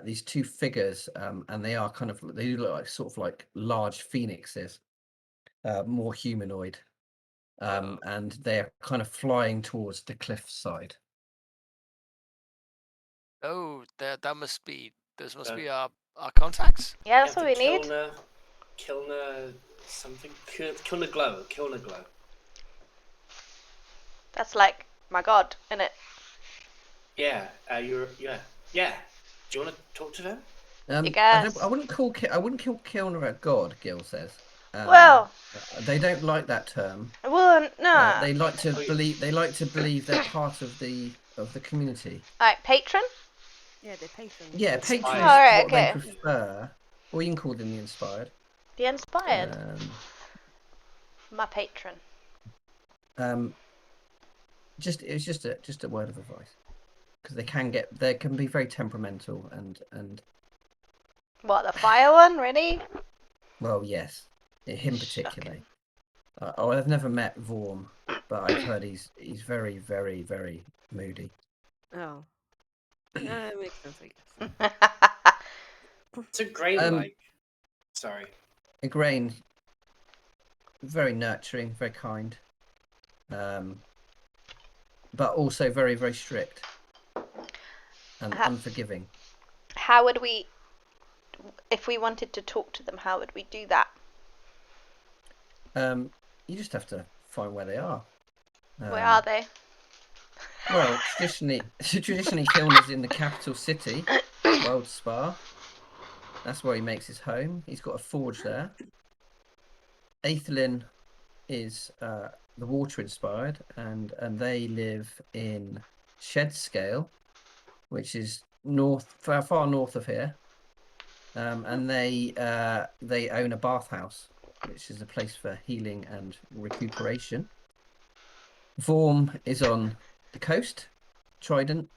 These two figures, and they do look like sort of like large phoenixes, more humanoid, and they're kind of flying towards the cliff side. Oh, those must be our contacts. Yeah, that's what we need. Kilner something. Kilner Glow. That's like my god, isn't it? Yeah. Yeah. Do you want to talk to them? You guys. I wouldn't call Kilner a god. Gil says. Well, they don't like that term. well, no. They like to believe. They like to believe they're part of the community. Alright, patron. Yeah, they're patrons. Yeah, patron is Alright, what okay. they prefer. Or you can call them the inspired. The inspired. My patron. It's just a word of advice, because they can be very temperamental and. What, the fire one? Really? Well, yes, him particularly. I've never met Vorm, but I've heard he's very, very, very moody. Oh. It makes sense, I guess. It's a grain Sorry. A grain, very nurturing, very kind, but also very, very strict and unforgiving. How would we, if we wanted to talk to them, how would we do that? You just have to find where they are. Where are they? Well, traditionally, Kilner's in the capital city, World Spa. That's where he makes his home. He's got a forge there. Aethelin is the water inspired, and they live in Shedscale, which is far north of here. And they own a bathhouse, which is a place for healing and recuperation. Vorm is on the coast, Trident.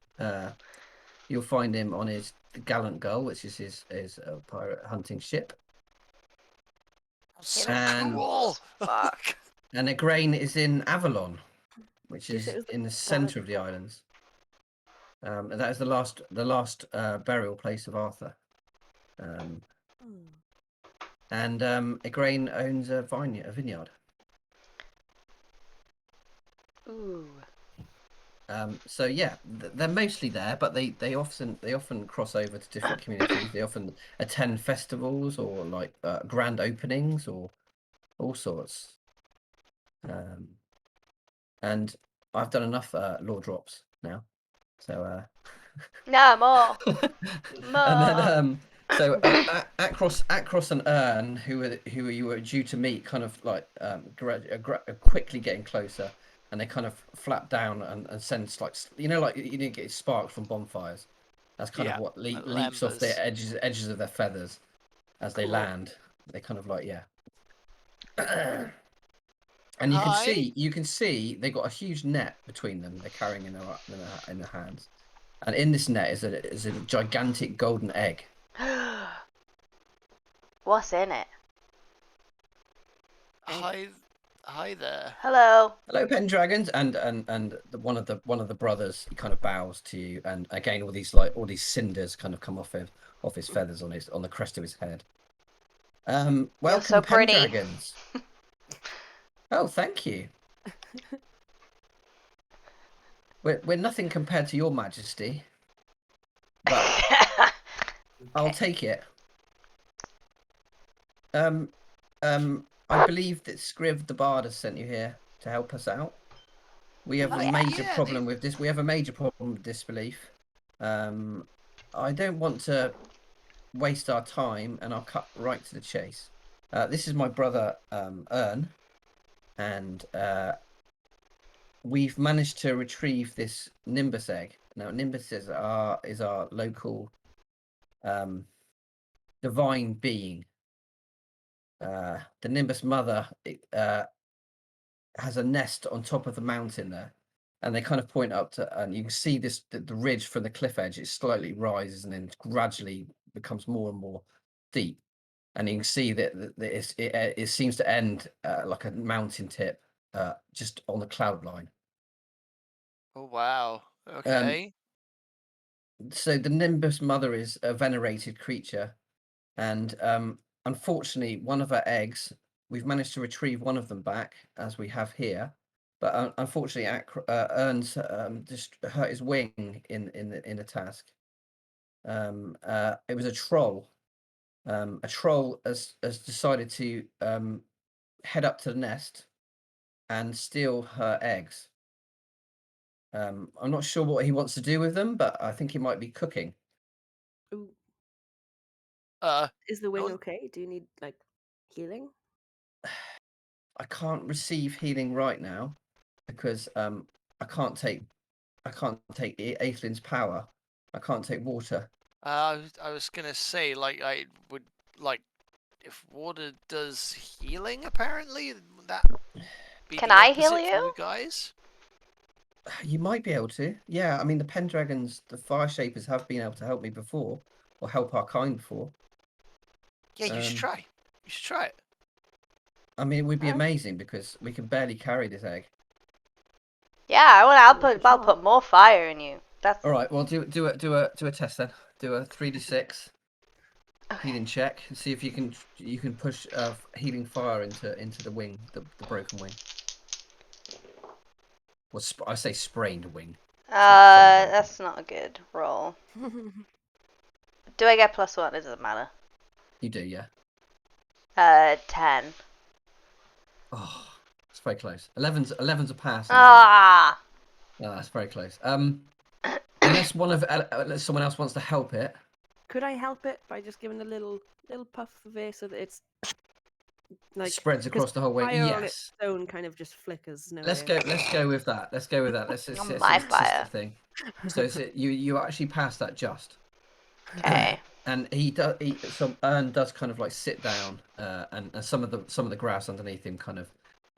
You'll find him on his Gallant Gull, which is his pirate hunting ship. So cool! Fuck. And Igraine is in Avalon, which is in the centre of the Gallant islands. That is the last burial place of Arthur. And Igraine owns a vineyard. Ooh. So yeah, they're mostly there, but they often cross over to different communities. They often attend festivals or like grand openings or all sorts. And I've done enough lore drops now, so No, more. and then so Across and Ern, who you were due to meet, kind of like quickly getting closer. And they kind of flap down and sense like get sparks from bonfires. That's kind of what leaps off their edges of their feathers as they land. They kind of like and you can see they got a huge net between them. They're carrying in their hands, and in this net is a gigantic golden egg. What's in it? Hi there. Hello. Hello, Pendragons, and one of the brothers, he kind of bows to you, and again all these cinders kind of come off his feathers on the crest of his head. Welcome, so pretty. Pendragons. Oh, thank you. We're nothing compared to your Majesty, but I'll take it. I believe that Scriv the Bard has sent you here to help us out. We have a major problem with this. We have a major problem with disbelief. I don't want to waste our time, and I'll cut right to the chase. This is my brother, Ern, and we've managed to retrieve this Nimbus egg. Now, Nimbus is our local divine being. The Nimbus mother has a nest on top of the mountain there, and they kind of point up to, and you can see the ridge from the cliff edge. It slowly rises and then gradually becomes more and more deep, and you can see that it seems to end like a mountain tip, just on the cloud line. Oh wow! Okay. So the Nimbus mother is a venerated creature, and unfortunately, one of her eggs, we've managed to retrieve one of them back, as we have here. But unfortunately, Ern's just hurt his wing in the task. It was a troll. A troll has decided to head up to the nest and steal her eggs. I'm not sure what he wants to do with them, but I think he might be cooking. Ooh. Uh, Is the wing okay? Do you need like healing? I can't receive healing right now because I can't take Aethlyn's power. I can't take water. I was gonna say, like, I would like if water does healing. Apparently, would that be Can the I heal opposite for you? you guys? You might be able to. Yeah, I mean the Pendragons, the Fire Shapers have been able to help me before, or help our kind before. Yeah, you should try. You should try it. I mean, it would be amazing because we can barely carry this egg. Yeah, I'll put more fire in you. That's All right. Well, do a test then. Do a 3d6 healing check and see if you can push healing fire into the wing, the broken wing. Well, I say sprained wing. That's not a good roll. Do I get +1? It doesn't matter. You do, yeah. 10. Oh, it's very close. 11's a pass. Ah. No, that's very close. Unless someone else wants to help it. Could I help it by just giving a little puff of air so that it's like Spreads across the whole wing. fire on Yes. its own kind of just flickers. No Let's go with that. Let's go with that. It's My a fire. thing. So you actually pass that just. Okay. And so Ern does kind of like sit down, and some of the grass underneath him kind of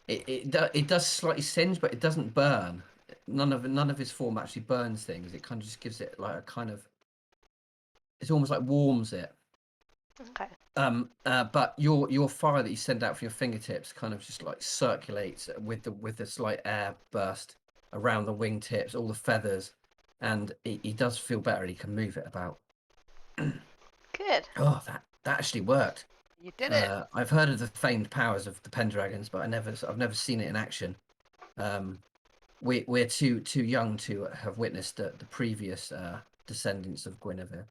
it does slightly singe, but it doesn't burn. None of his form actually burns things. It kind of just gives it like a kind of, it's almost like warms it. Okay. But your fire that you send out from your fingertips kind of just like circulates with the slight air burst around the wingtips, all the feathers, and he does feel better. He can move it about. Good. Oh, that actually worked. You did it. I've heard of the famed powers of the Pendragons, but I've never seen it in action. We're too young to have witnessed the previous descendants of Guinevere.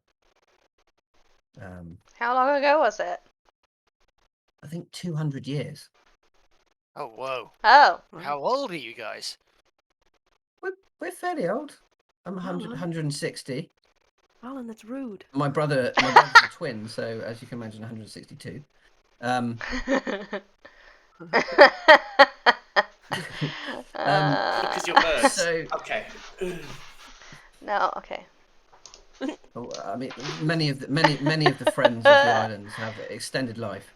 How long ago was it? I think 200 years. Oh whoa. Oh. How old are you guys? We're fairly old. I'm 160. Alan, that's rude. My brother's a twin, so as you can imagine, 162. Because you're birds. So okay. No. Okay. I mean, many of the friends of the islands have extended life,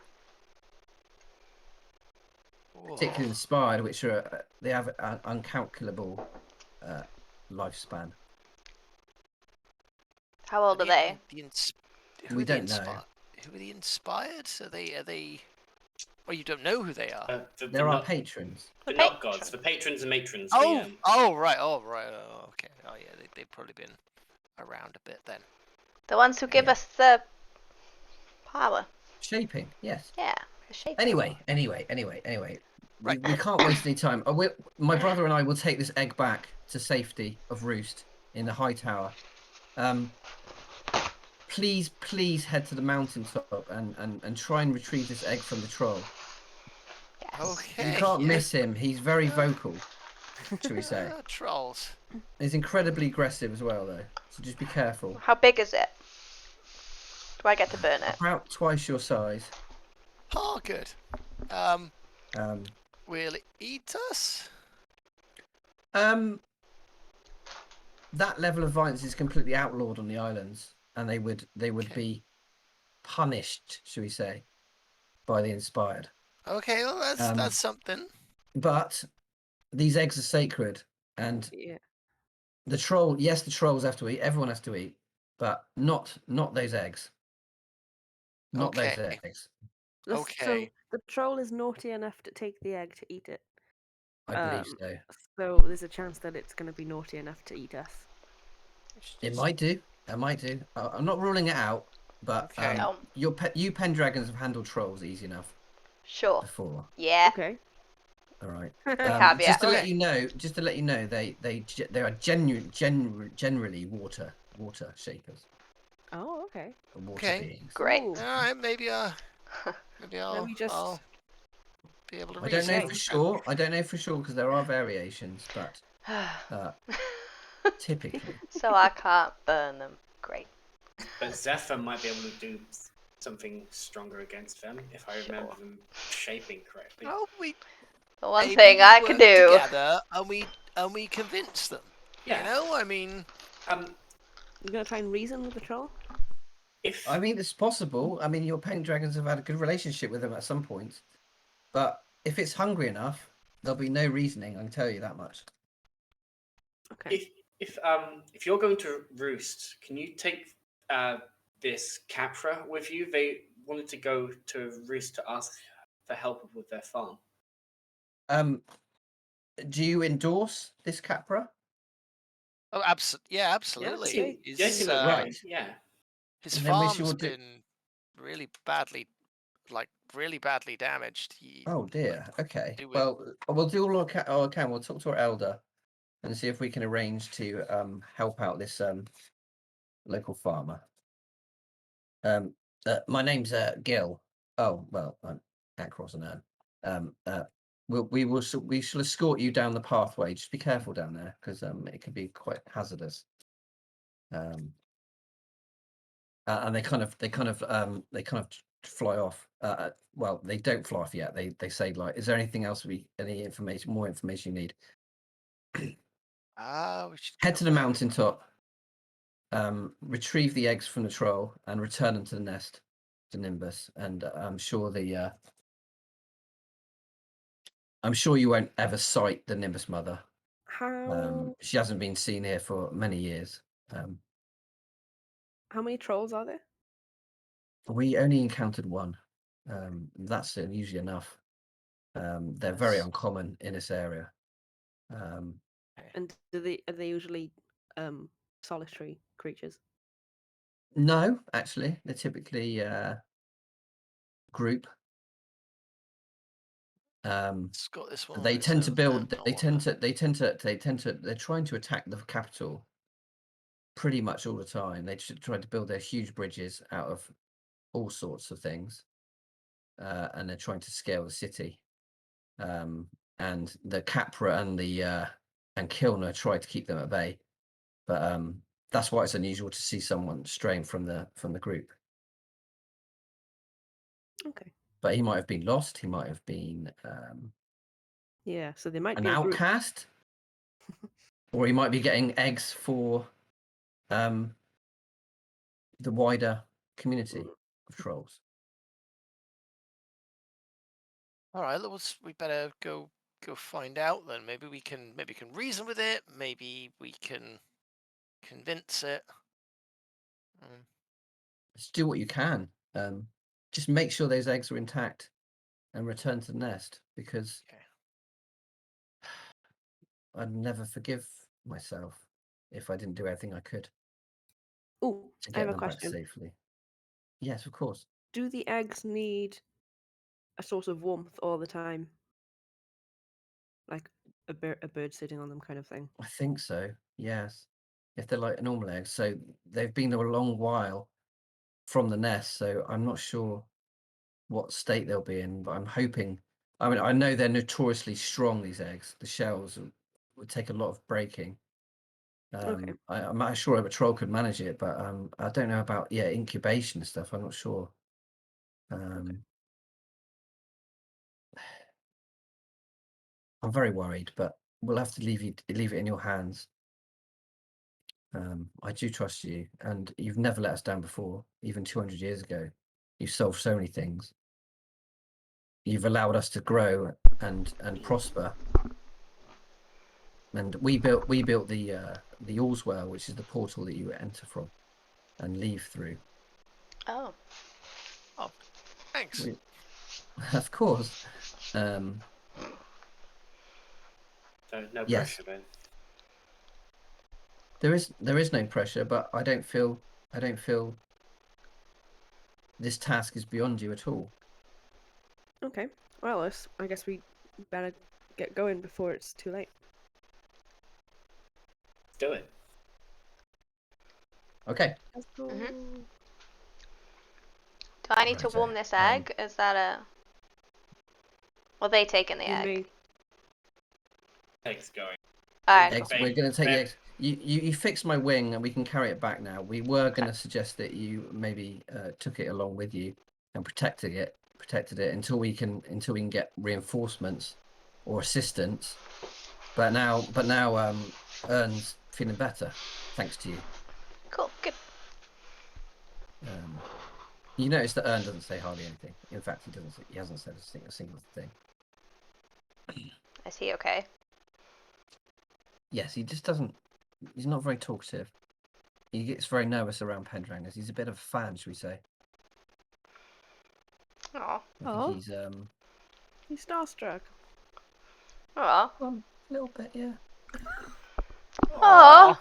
particularly the Spired, which they have an uncalculable lifespan. How old are they? We don't know. Who are the Inspired? Are they? Well, you don't know who they are. They're our patrons. The not gods, the patrons and matrons. Oh, right. Oh, right. Oh, okay. Oh, yeah. They've probably been around a bit then. The ones who give us the power. Shaping, yes. Yeah, the shaping. Anyway. Right. We can't waste any time. My brother and I will take this egg back to safety of roost in the high tower. please head to the mountaintop and try and retrieve this egg from the troll. Yes. Okay. You can't yeah. miss him. He's very vocal, shall we say. Trolls. He's incredibly aggressive as well, though. So just be careful. How big is it? Do I get to burn it? About twice your size. Oh, good. Will it eat us? That level of violence is completely outlawed on the islands, and they would Okay. be punished, shall we say, by the inspired. Okay, well that's something. But these eggs are sacred, and Yeah. the trolls have to eat. Everyone has to eat, but not those eggs. Not those Okay. eggs. Okay. So the troll is naughty enough to take the egg to eat it. I believe so. So there's a chance that it's going to be naughty enough to eat us. It might do. It might do. I'm not ruling it out, but Okay. you Pendragons have handled trolls easy enough Sure. before. Yeah. Okay. All right. Caveat. Just to let Okay. you know, they are generally water shapers, Oh, okay. water Okay. beings. Great. Ooh. All right, maybe I'll me just- I'll be able to I don't know reason. for sure. I don't know for sure because there are variations, but typically. So I can't burn them. Great. But Zephyr might be able to do something stronger against them, if I remember them shaping correctly. Oh, we The one maybe thing we I can work do. together and we convince them. Yeah. You know, I mean, You're going to try and reason with the troll? If I mean, it's possible. I mean, your Pendragons have had a good relationship with them at some point, but if it's hungry enough, there'll be no reasoning. I can tell you that much. Okay. if you're going to roost, can you take this Capra with you? They wanted to go to roost to ask for help with their farm. Do you endorse this Capra? oh, absolutely. see. His, Look right. right. Yeah. his Then we farm's should been really badly damaged. Oh dear. Okay. do it. Well, we'll do all our can. We'll talk to our elder and see if we can arrange to help out this local farmer. My name's Gil. Oh well, I'm Across and Anne. We shall escort you down the pathway. Just be careful down there because it can be quite hazardous. And they kind of fly off. Well, they don't fly off yet. They say like, "Is there anything else more information you need?" We should Head go to the back. mountaintop. Retrieve the eggs from the troll and return them to the nest, to Nimbus. And I'm sure you won't ever sight the Nimbus mother. How She hasn't been seen here for many years. how many trolls are there? We only encountered one. That's usually enough. They're very Yes. uncommon in this area. And are they usually solitary creatures? No, actually, they're typically group. It's got this one. They on its tend to own build. then, They or tend to. They're trying to attack the capital pretty much all the time. They try to build their huge bridges out of all sorts of things, and they're trying to scale the city. And the Capra and Kilner try to keep them at bay, but that's why it's unusual to see someone straying from the group. Okay. But he might have been lost. He might have been Yeah, so they might an be a group. outcast, or he might be getting eggs for the wider community of trolls. all right. We better go find out then. Maybe we can reason with it. Maybe we can convince it. Just do what you can. Just make sure those eggs are intact and return to the nest, because Okay. I'd never forgive myself if I didn't do everything I could Oh, to I have get a them back question. safely. Yes, of course. Do the eggs need a source of warmth all the time? Like a bird sitting on them kind of thing? I think so. Yes, if they're like normal eggs, so they've been there a long while. from the nest, so I'm not sure what state they'll be in, but I'm hoping. I mean, I know they're notoriously strong, these eggs. The shells would take a lot of breaking. Okay. I'm not sure if a troll could manage it, but I don't know about incubation and stuff. I'm not sure. I'm very worried, but we'll have to leave it in your hands. I do trust you, and you've never let us down before. Even 200 years ago, you solved so many things. You've allowed us to grow and prosper. And we built the Allswell, which is the portal that you enter from and leave through. Oh. Oh, thanks. Of course. So no Yes. pressure then. There is no pressure, but I don't feel this task is beyond you at all. Okay. Well, I guess we better get going before it's too late. Let's do it. Okay. Let's go. Do I need to Righto. warm this egg? Is that a... Well, they taking the You egg. may- Eggs going. Alright, Eggs, cool. we're going to take the Ben- eggs. You fixed my wing, and we can carry it back now. We were going to suggest that you maybe took it along with you and protected it until we can get reinforcements or assistance. But now Ern's feeling better thanks to you. Cool, good. You notice that Ern doesn't say hardly anything. In fact, he hasn't said a single thing. Is he okay? Yes, he just doesn't. He's not very talkative. He gets very nervous around Pendrangers. He's a bit of a fan, should we say? Aw. I think he's He's starstruck. Aw. a little bit, yeah. Aw.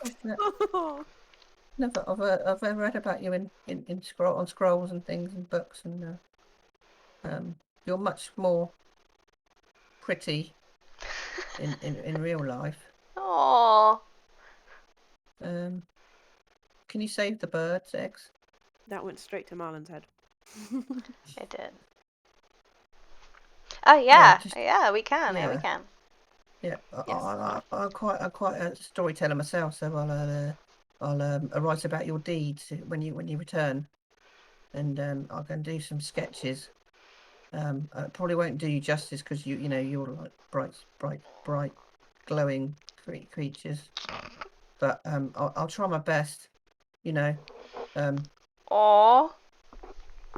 I've read about you in scrolls and things and books, and you're much more pretty in real life. Aw. Can you save the birds' eggs? That went straight to Marlon's head. It did. Oh yeah, just- yeah, we can. Yeah, we yeah. can. Yeah, Yes. I'm quite a storyteller myself, so I'll write about your deeds when you return, and I can do some sketches. I probably won't do you justice because you're like bright, glowing creatures, but I'll try my best. Aw.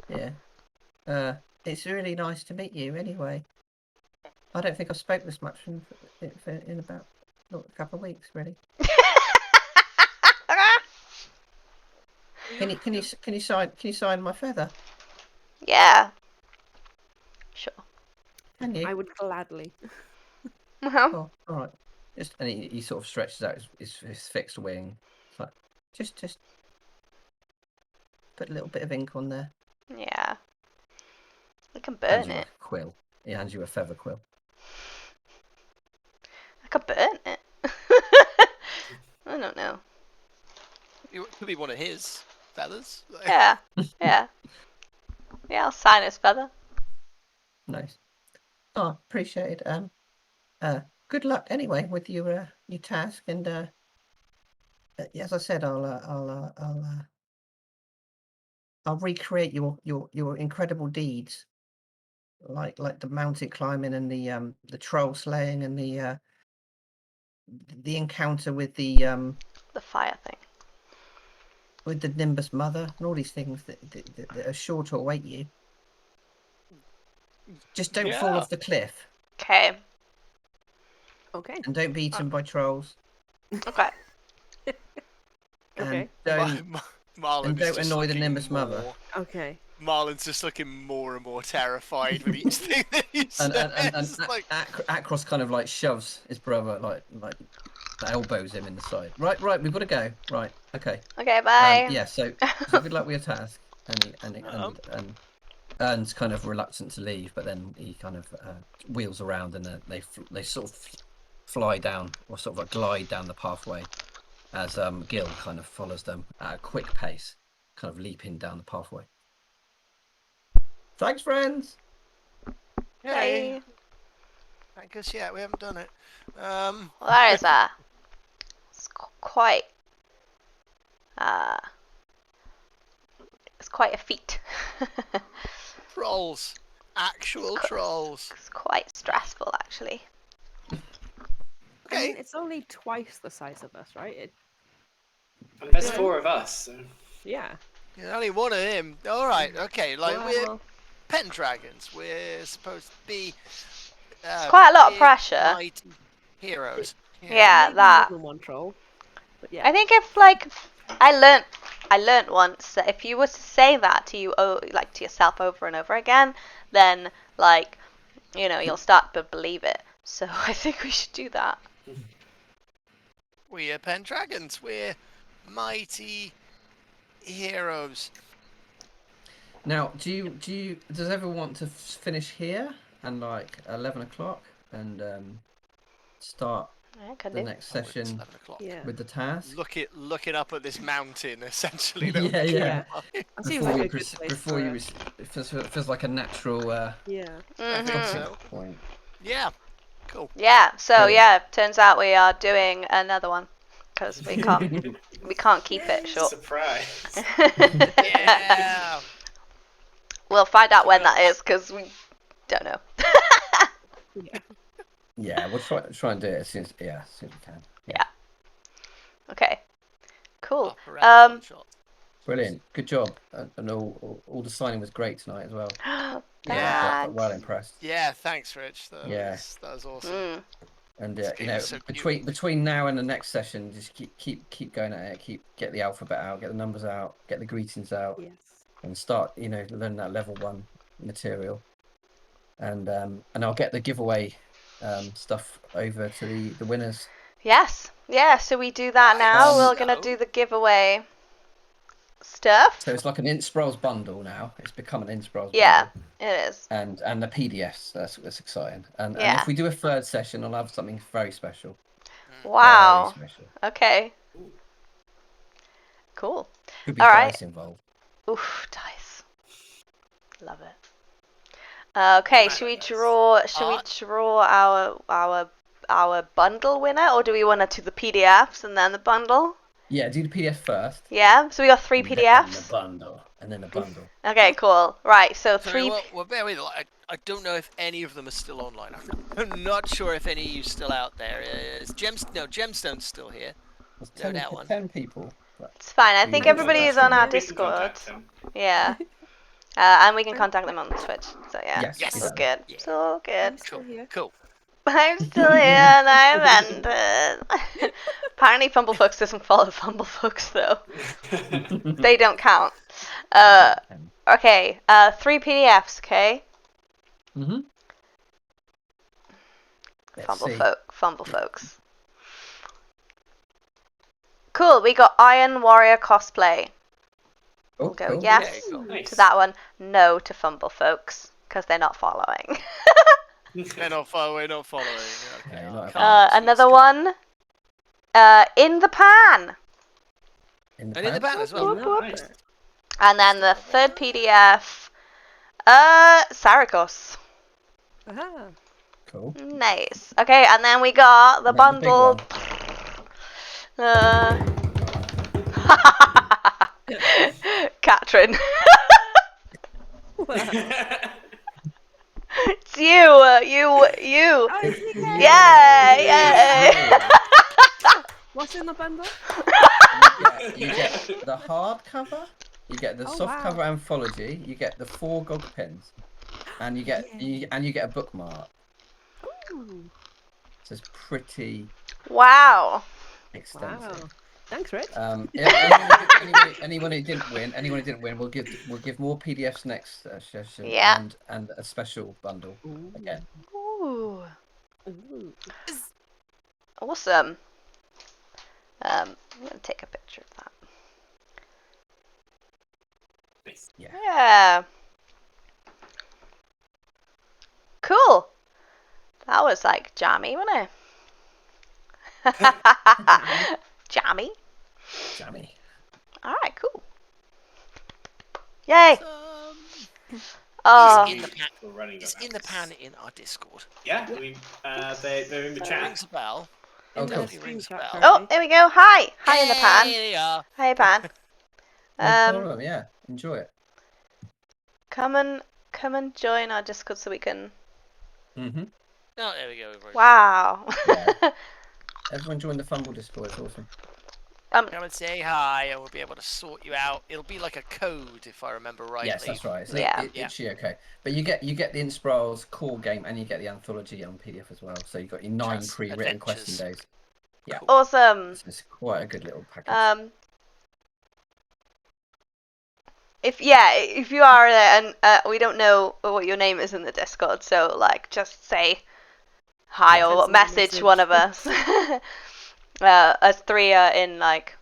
Yeah. It's really nice to meet you. Anyway, I don't think I've spoke this much in about a couple of weeks, really. Can you sign my feather? Yeah. Sure. Can you? I would gladly. Oh, all right. And he sort of stretches out his fixed wing. It's like just put a little bit of ink on there. Yeah. I can Hands burn you it. a quill. He hands you a feather quill. I could burn it. I don't know. It could be one of his feathers. Yeah. Yeah. Yeah, I'll sign his feather. Nice. Oh, appreciate it. Good luck anyway with your task, and as I said, I'll recreate your incredible deeds, like the mountain climbing and the troll slaying and the encounter with the fire thing. with the Nimbus Mother and all these things that are sure to await you. Just don't fall off the cliff. Okay. Okay. And don't be eaten by trolls. Okay. Okay. Marlon don't annoy the Nimbus Mother. Okay. Marlon's just looking more and more terrified with each thing that he says. And like... Akros kind of like shoves his brother, like elbows him in the side. Right, we've got to go. Right, okay. Okay, bye. Yeah, so good luck with your task. And Ern's kind of reluctant to leave, but then he kind of wheels around and they sort of fly down or sort of glide down the pathway as Gil kind of follows them at a quick pace, kind of leaping down the pathway. Thanks, friends. Hey. Thank us yet. We haven't done it. Well, that is it's quite it's quite a feat. Trolls. Actual trolls. It's quite stressful, actually. I mean, it's only twice the size of us, right? And there's 4 of us. So. Yeah. There's only one of him. All right. Okay. Like we're Well, Pendragons. We're supposed to be. It's quite a lot of big, pressure. mighty heroes. Yeah, maybe that. more than one troll. But yeah. I think if I learnt once that if you were to say that to to yourself over and over again, then you'll start to believe it. So I think we should do that. We are Pendragons. We're mighty heroes. Now, does everyone want to finish here and 11 o'clock and start the next session with the task? Looking up at this mountain, essentially. Yeah. That seems like a good place before you, it feels like a natural. Yeah. I think so. Point. Yeah. Cool. Yeah. So Brilliant. turns out we are doing another one because we can't keep it short. Surprise. Yeah. We'll find out when that is because we don't know. Yeah, we'll try and do it as soon as we can. Yeah. Okay. Cool. Brilliant. Good job. And all the signing was great tonight as well. Yeah. Well impressed. Yeah. Thanks, Rich. That was awesome. Mm. And so between now and the next session, just keep going at it. Get the alphabet out, get the numbers out, get the greetings out, and start learn that level 1 material. And I'll get the giveaway stuff over to the winners. Yes. Yeah. So we do that now. We're gonna do the giveaway stuff. So it's like an Inspirisles bundle now. It's become an Inspirisles bundle. Yeah, it is. And the PDFs. That's exciting. And if we do a 3rd session, I'll have something very special. Wow. Very special. Okay. Cool. Could be All dice right. involved. Oof, dice. Love it. Okay, should we draw our bundle winner, or do we want to do the PDFs and then the bundle? Yeah, do the PDF first. Yeah, so we got 3 PDFs. And then the bundle. Okay, cool. Right, so 3. Well, bear with me. I don't know if any of them are still online. I'm not sure if any of you still out there. Gemstone's still here. There's 10 people. It's fine. I think everybody is on our Discord. Yeah. And we can contact them on Twitch. So yeah, it's all good. Yeah. It's all good. Cool. I'm still here and I'm ended. Apparently Fumblefolks doesn't follow Fumblefolks though. They don't count. Okay, 3 PDFs, okay? Mm-hmm. Fumblefolks. Cool, we got Iron Warrior cosplay. We'll go cool. yes to that one, no to Fumblefolks, because they're not following. We're not following. Okay. Another one, in the pan. In the pan as well. Nice. And then the 3rd PDF, Saricos. Aha. Cool. Nice. Okay, and then we got the bundle. Katrin. It's you. Oh, it's me. Yeah. What's in the bundle? You get the hard cover, you get the soft cover anthology, you get the 4 GOG pins, and you get a bookmark. Ooh. So it's pretty extensive. Wow. Thanks, Rich. Anyone who didn't win, we'll give more PDFs next session. Yeah. And a special bundle again. Ooh. Awesome. I'm gonna take a picture of that. Nice. Yeah. Cool. That was jammy, wasn't it? Jammy. Jammy. Alright, cool. Yay! It's in the pan. We're running It's them in the out. pan in our Discord. Yeah, I mean, they're in the It chat. rings a bell. Oh, It cool. definitely rings a bell. Oh, there we go. Hi! Hi in the pan. Here they are. Hi, pan. No problem. Yeah, enjoy it. Come and join our Discord so we can. Mm-hmm. Oh, there we go. Wow. Yeah. Everyone join the Fumble Discord. It's awesome. Come and say hi, and we'll be able to sort you out. It'll be like a code, if I remember rightly. Yes, that's right. Yeah. It's okay. But you get the Inspirisles core game, and you get the anthology on PDF as well. So you've got your 9 Just pre-written adventures. question days. Yeah. Cool. Awesome. It's quite a good little package. If you are there and we don't know what your name is in the Discord, so like just say hi or Send message message. one of us. Us 3 are in like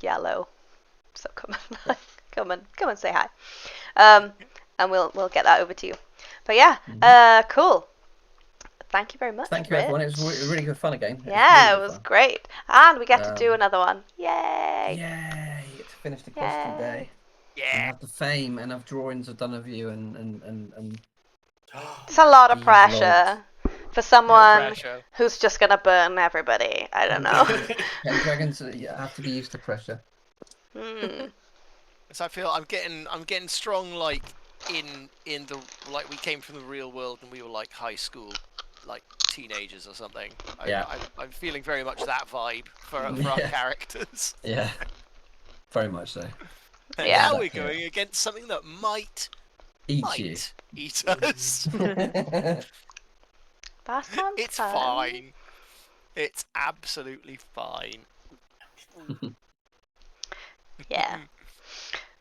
yellow, so come and say hi, and we'll get that over to you. But yeah, cool. Thank you very much. Thank you, everyone. It was really good fun again. Yeah, it was fun. great, and we get to do another one. Yay! Yay! You get to finish the question day. And Yeah. have the fame and have drawings of done of you and It's a lot of These pressure for someone Pressure. who's just gonna burn everybody. I don't know. and dragons have to be used to pressure. So I feel I'm getting strong, like in the, like we came from the real world and we were like high school, like teenagers or something. I'm feeling very much that vibe for our characters. Yeah, very much so. And Yeah. now we're going against something that might Eat eat us. That sounds It's fun. fine. It's absolutely fine. Yeah.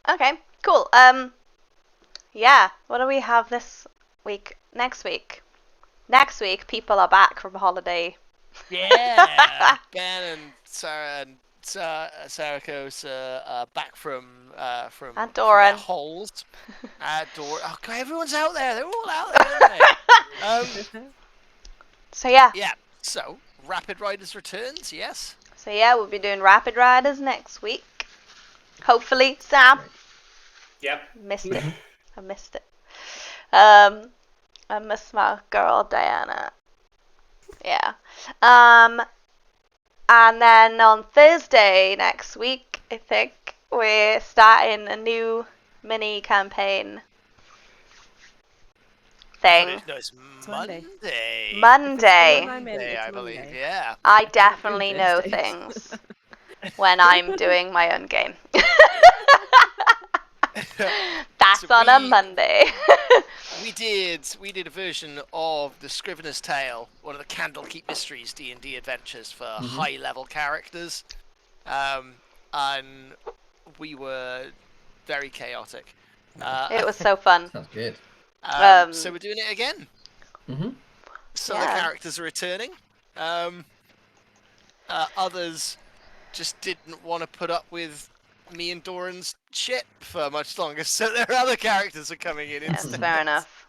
Okay, cool. Yeah, what do we have this week? Next week. Next week, people are back from holiday. Yeah. Ben and Sarah and Saricos back from And their Doran. holes. Doran. Oh God, everyone's out there. They're all out there, aren't they? So yeah. Yeah. So Rapid Riders returns. Yes. So yeah, we'll be doing Rapid Riders next week. Hopefully, Sam. Yep. Missed it. I missed it. I miss my girl Diana. Yeah. And then on Thursday next week, I think we're starting a new mini campaign thing. No, it's Monday. Monday. Monday. Monday, I believe. Monday. Yeah. I definitely know Thursdays. things when I'm doing my own game. That's So on a Monday. We did a version of the Scrivener's Tale, one of the Candlekeep Mysteries D&D adventures for high level characters, and we were very chaotic. It was so fun. Sounds good. So we're doing it again. Some of Yeah. the characters are returning. Others just didn't want to put up with me and Doran's shit for much longer, so their other characters are coming in That's instead. fair enough.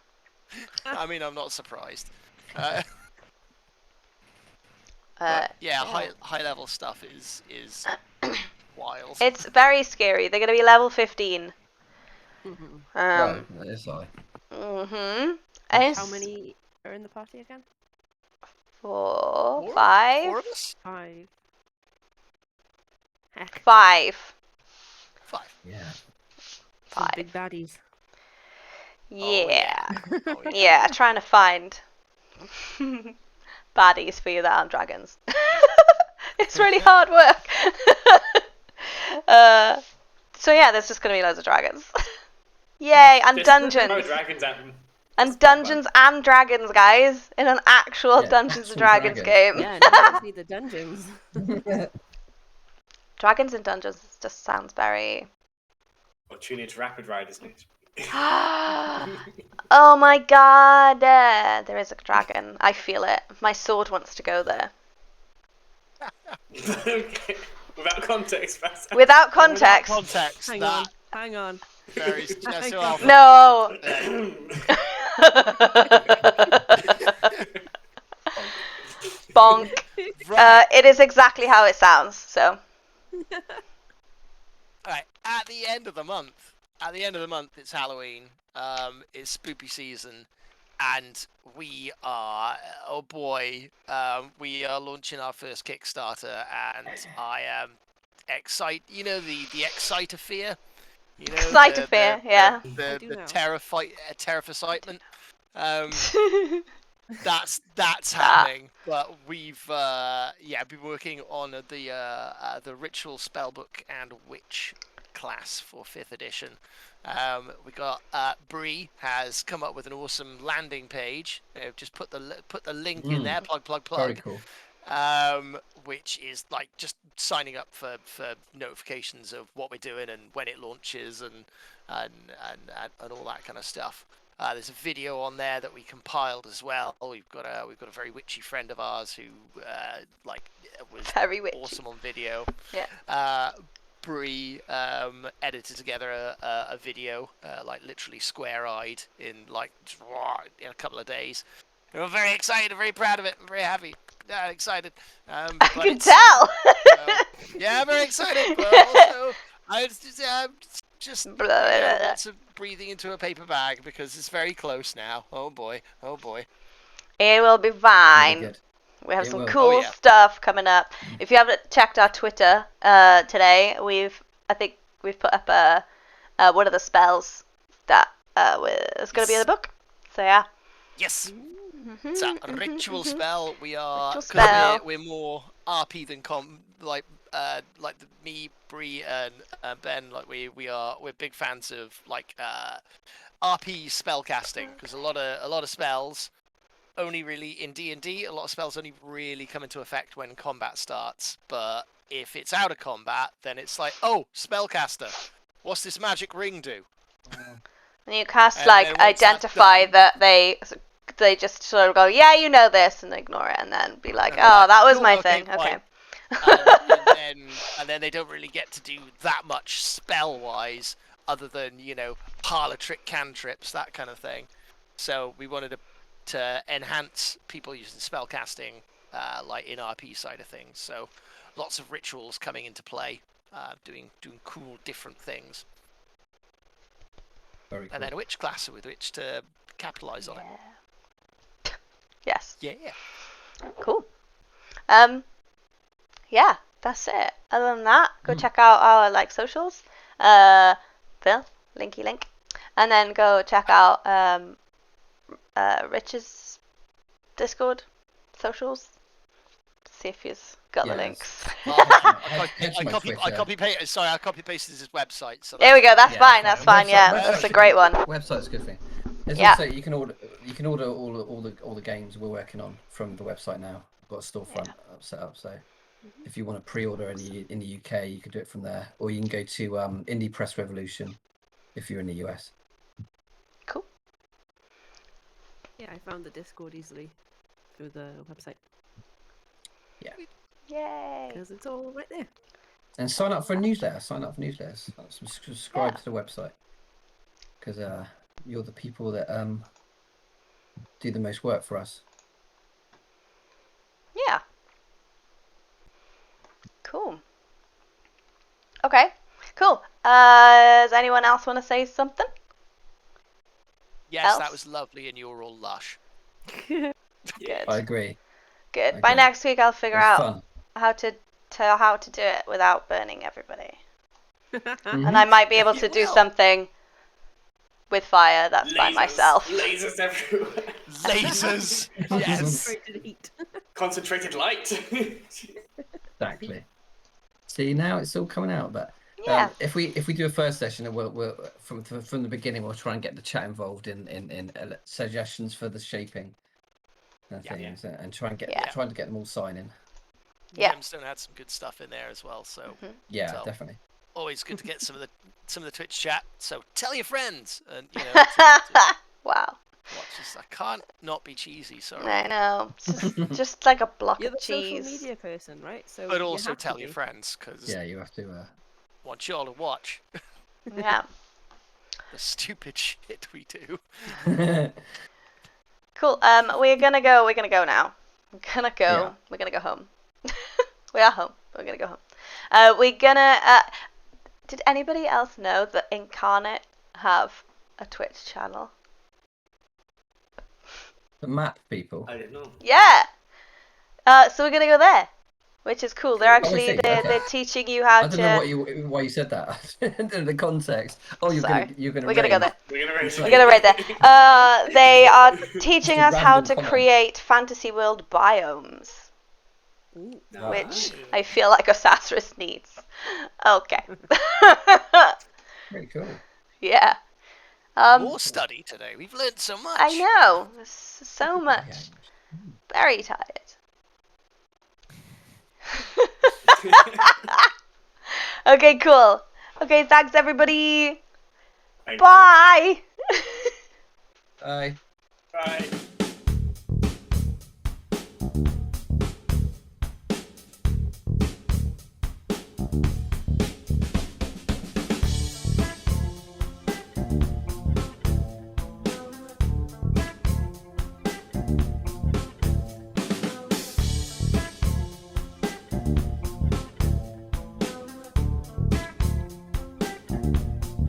I mean, I'm not surprised. Yeah. High level stuff is wild. It's very scary. They're gonna be level 15. Right, that is high. How many are in the party again? 4, 5? 4 of us? 5. Heck, 5. 5. Yeah. some 5. big baddies. Yeah. Oh, yeah. Yeah, trying to find baddies for you that aren't dragons. It's really hard work. So yeah, there's just gonna be loads of dragons. Yay, and Just dungeons. throw dragons at them. And Dungeons and Dragons, guys, in an actual Yeah, Dungeons and actual Dragons dragons. game. Yeah, now just need the dungeons. Dragons and Dungeons just sounds very... Or tune into Rapid Riders next week. Oh my god, there is a dragon. I feel it. My sword wants to go there. Okay. Without context, that's Without context. Context. Hang on. Very Hang so on. often. No. Bonk. Right. It is exactly how it sounds, so. Alright, at the end of the month, at the end of the month, it's Halloween. It's spooky season, and we are, oh boy, we are launching our first Kickstarter, and I am excited. You know the Excitophere. You know Excitophere, yeah. the I do know. terrifixitement. That's happening, but we've been working on the ritual spellbook and witch class for 5th edition. We got Bree has come up with an awesome landing page. Just put the link in there. Plug. Very cool. Which is like just signing up for notifications of what we're doing and when it launches and all that kind of stuff. There's a video on there that we compiled as well. We've got a very witchy friend of ours who was Very witchy. awesome on video. Yeah. Bree edited together a video, like literally square-eyed in a couple of days. We're very excited, very proud of it, very happy, excited. I can tell. Yeah, very excited, but also I just lots of breathing into a paper bag because it's very close now. Oh boy. It will be fine. Good. We have It some will. cool stuff coming up. If you haven't checked our Twitter today, I think we've put up one of the spells that is going to be in the book. So yeah. Yes. It's a ritual spell. We are Ritual spell. We're more RP than me, Bree, and Ben. We're big fans of RP spell casting because a lot of spells only really in D&D. A lot of spells only really come into effect when combat starts. But if it's out of combat, then it's like, oh, spellcaster. What's this magic ring do? And you cast And then once identify that's that they just sort of go, yeah, you know this, and ignore it, and then be like, oh, that was my thing. Okay. and then they don't really get to do that much spell-wise, other than parlor trick cantrips, that kind of thing. So we wanted to enhance people using spell casting, in RP side of things. So lots of rituals coming into play, doing cool different things. Very cool. And then a witch class with which to capitalize on it. Yes. Yeah. Cool. Yeah, that's it. Other than that, go check out our socials. Phil, linky link, and then go check out Rich's Discord socials. See if he's got the links. I copy pasted. Sorry, I copy pasted his website. So there we go. That's fine. That's fine. Yeah, website's that's a great one. Website's a good thing. There's also you can order all the games we're working on from the website now. We've got a storefront set up, so if you want to pre-order any in the UK, you can do it from there, or you can go to Indie Press Revolution if you're in the US. Cool. Yeah, I found the Discord easily through the website. Yeah. Yay. Because it's all right there. And sign up for a newsletter. Subscribe to the website, because you're the people that do the most work for us. Yeah. Cool. Okay. Cool. Does anyone else want to say something? Yes, that was lovely, and you're all lush. Good. I agree. Good. By next week, I'll figure out fun. how to do it without burning everybody, and I might be able to do something with fire that's by myself. Lasers everywhere. Lasers. Yes. Concentrated heat. Concentrated light. Exactly. See, now it's all coming out, but Yeah. if we do a first session, we'll from the beginning, we'll try and get the chat involved in suggestions for the shaping and things, and try to get them all signing. Yeah. Gemstone had some good stuff in there as well, so Yeah, definitely. always good to get some of the Twitch chat. So tell your friends, and Wow. watch this. I can't not be cheesy. Sorry. I know. It's just like a block You're of the social cheese. media person, right? So But you also have to tell be. your friends, because You have to. want you all to watch Yeah. the stupid shit we do. Cool. We're gonna go now. We're gonna go. Yeah. We're gonna go home. We are home. We're gonna go home. We're gonna. Did anybody else know that Incarnate have a Twitch channel? The map people. I didn't know. Yeah. So we're gonna go there, which is cool. They're I actually see, they're, okay. they're teaching you how I don't know why you said that. In the context. Oh, you're Sorry. gonna We're gonna go raid. there. We're gonna raise. We're gonna raid there. They are teaching Just us a how random to comment. create fantasy world biomes, Ooh. which I feel like Osiris needs. Okay. Very cool. Yeah. More study today. We've learned so much. I know. So much. Very tired. Okay, cool. Okay, thanks everybody. Thank you. Bye. Bye. Bye.